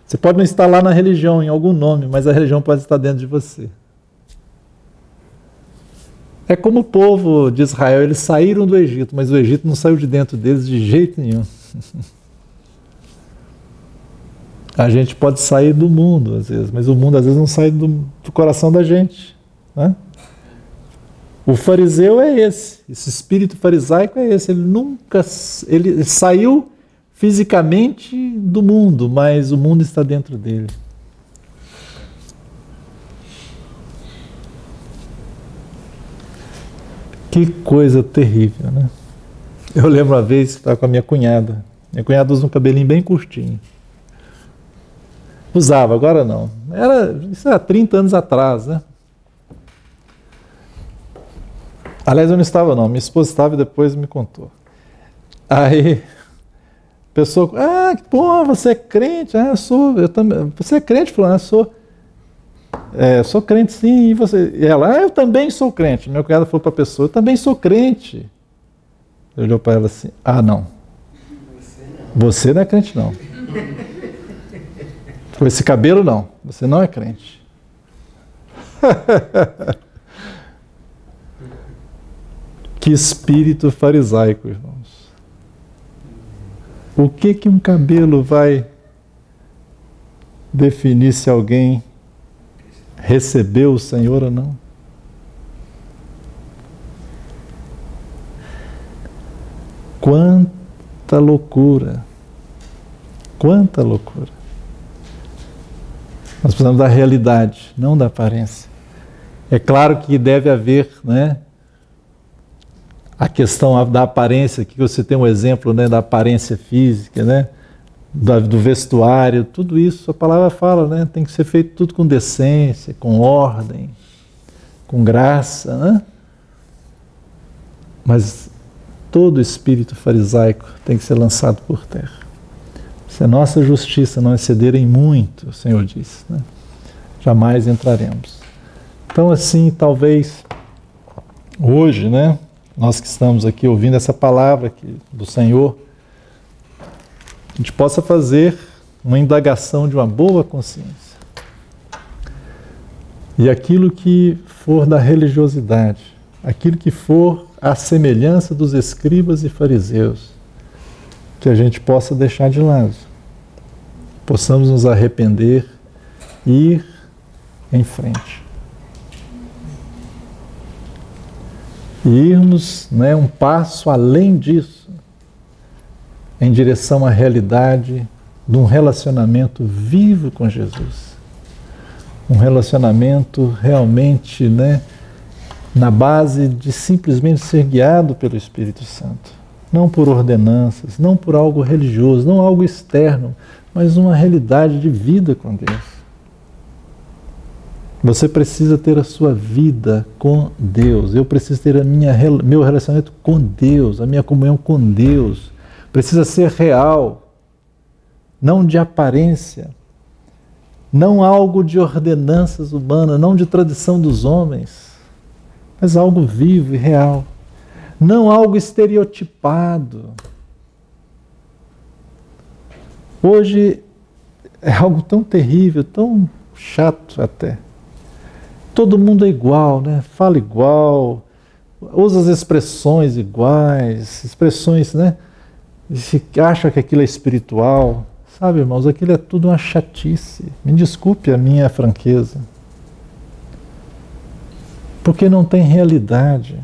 Você pode não estar lá na religião, em algum nome, mas a religião pode estar dentro de você. É como o povo de Israel, eles saíram do Egito, mas o Egito não saiu de dentro deles de jeito nenhum. A gente pode sair do mundo, às vezes, mas o mundo, às vezes, não sai do coração da gente, né? O fariseu é esse espírito farisaico é esse, ele saiu fisicamente do mundo, mas o mundo está dentro dele. Que coisa terrível, né? Eu lembro uma vez que estava com a minha cunhada. Minha cunhada usa um cabelinho bem curtinho. Usava, agora não. Isso era 30 anos atrás, né? Aliás, eu não estava não, minha esposa estava e depois me contou. Aí, a pessoa, que bom, você é crente? Eu também. Você é crente? Falou, sou. Sou crente sim, e você? E ela, eu também sou crente. Meu cunhado falou para a pessoa, eu também sou crente. Ele olhou para ela assim, não. Você não é crente não. Com esse cabelo não, você não é crente. Que espírito farisaico, irmãos. O que um cabelo vai definir se alguém recebeu o Senhor ou não? Quanta loucura! Quanta loucura! Nós precisamos da realidade, não da aparência. É claro que deve haver, né, a questão da aparência, que você tem um exemplo, né, da aparência física, né? do vestuário, tudo isso, a palavra fala, né? Tem que ser feito tudo com decência, com ordem, com graça, né? Mas todo espírito farisaico tem que ser lançado por terra. Se a nossa justiça não exceder em muito, o Senhor diz, né? Jamais entraremos. Então, assim, talvez hoje, né? Nós que estamos aqui ouvindo essa palavra aqui do Senhor, a gente possa fazer uma indagação de uma boa consciência. E aquilo que for da religiosidade, aquilo que for a semelhança dos escribas e fariseus, que a gente possa deixar de lado. Possamos nos arrepender e ir em frente. E irmos, né, um passo além disso, em direção à realidade de um relacionamento vivo com Jesus. Um relacionamento realmente, né, na base de simplesmente ser guiado pelo Espírito Santo. Não por ordenanças, não por algo religioso, não algo externo, mas uma realidade de vida com Deus. Você precisa ter a sua vida com Deus. Eu preciso ter meu relacionamento com Deus, a minha comunhão com Deus. Precisa ser real, não de aparência, não algo de ordenanças humanas, não de tradição dos homens, mas algo vivo e real. Não algo estereotipado. Hoje é algo tão terrível, tão chato até. Todo mundo é igual, né? Fala igual, usa as expressões iguais, expressões, né? Se acha que aquilo é espiritual. Sabe, irmãos, aquilo é tudo uma chatice. Me desculpe a minha franqueza. Porque não tem realidade.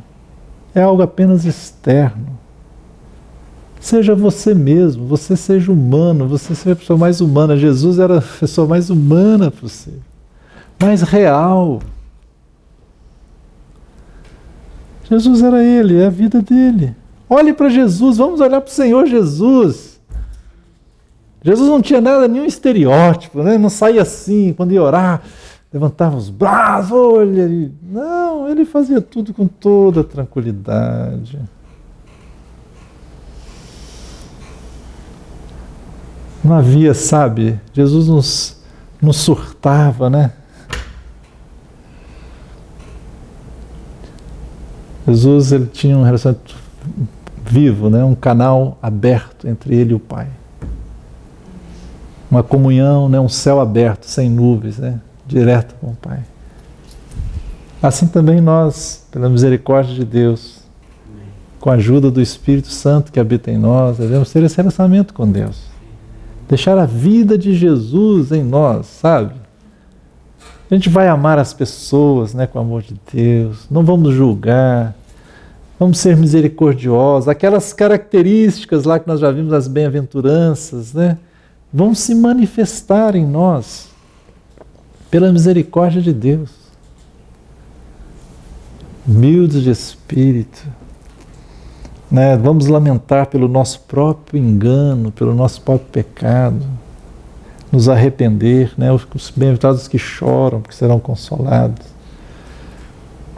É algo apenas externo. Seja você mesmo, você seja humano, você seja a pessoa mais humana. Jesus era a pessoa mais humana possível, mais real. Jesus era ele, é a vida dele. Olhe para Jesus, vamos olhar para o Senhor Jesus. Jesus não tinha nada, nenhum estereótipo, né? Não saía assim, quando ia orar, levantava os braços, olha. Não, ele fazia tudo com toda tranquilidade. Não havia, sabe, Jesus nos surtava, né? Jesus, ele tinha um relacionamento vivo, né? Um canal aberto entre ele e o Pai. Uma comunhão, né? Um céu aberto, sem nuvens, né? Direto com o Pai. Assim também nós, pela misericórdia de Deus, com a ajuda do Espírito Santo que habita em nós, devemos ter esse relacionamento com Deus. Deixar a vida de Jesus em nós, sabe? A gente vai amar as pessoas, né, com o amor de Deus, não vamos julgar, vamos ser misericordiosos, aquelas características lá que nós já vimos, as bem-aventuranças, né, vão se manifestar em nós pela misericórdia de Deus. Humildes de espírito, né, vamos lamentar pelo nosso próprio engano, pelo nosso próprio pecado, nos arrepender, né, os bem-aventurados que choram, porque serão consolados.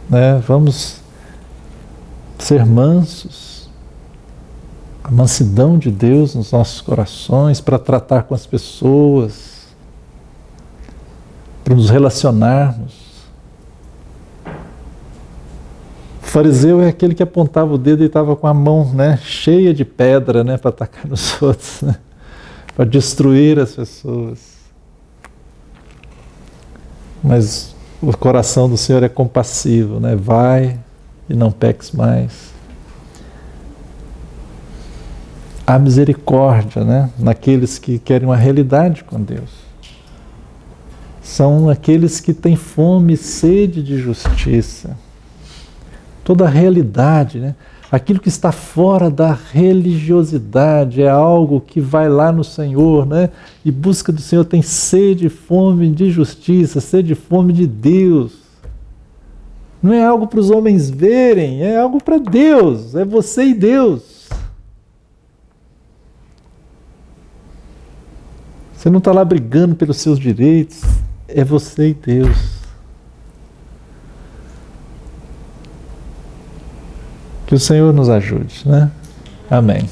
Né, vamos ser mansos, a mansidão de Deus nos nossos corações para tratar com as pessoas, para nos relacionarmos. O fariseu é aquele que apontava o dedo e estava com a mão, né, cheia de pedra, né, para atacar nos outros, né, para destruir as pessoas. Mas o coração do Senhor é compassivo, né? Vai e não peques mais. Há misericórdia, né, naqueles que querem uma realidade com Deus. São aqueles que têm fome e sede de justiça. Toda a realidade, né? Aquilo que está fora da religiosidade é algo que vai lá no Senhor, né? E busca do Senhor, tem sede e fome de justiça, sede e fome de Deus. Não é algo para os homens verem, é algo para Deus, é você e Deus. Você não está lá brigando pelos seus direitos, é você e Deus. Que o Senhor nos ajude, né? Amém.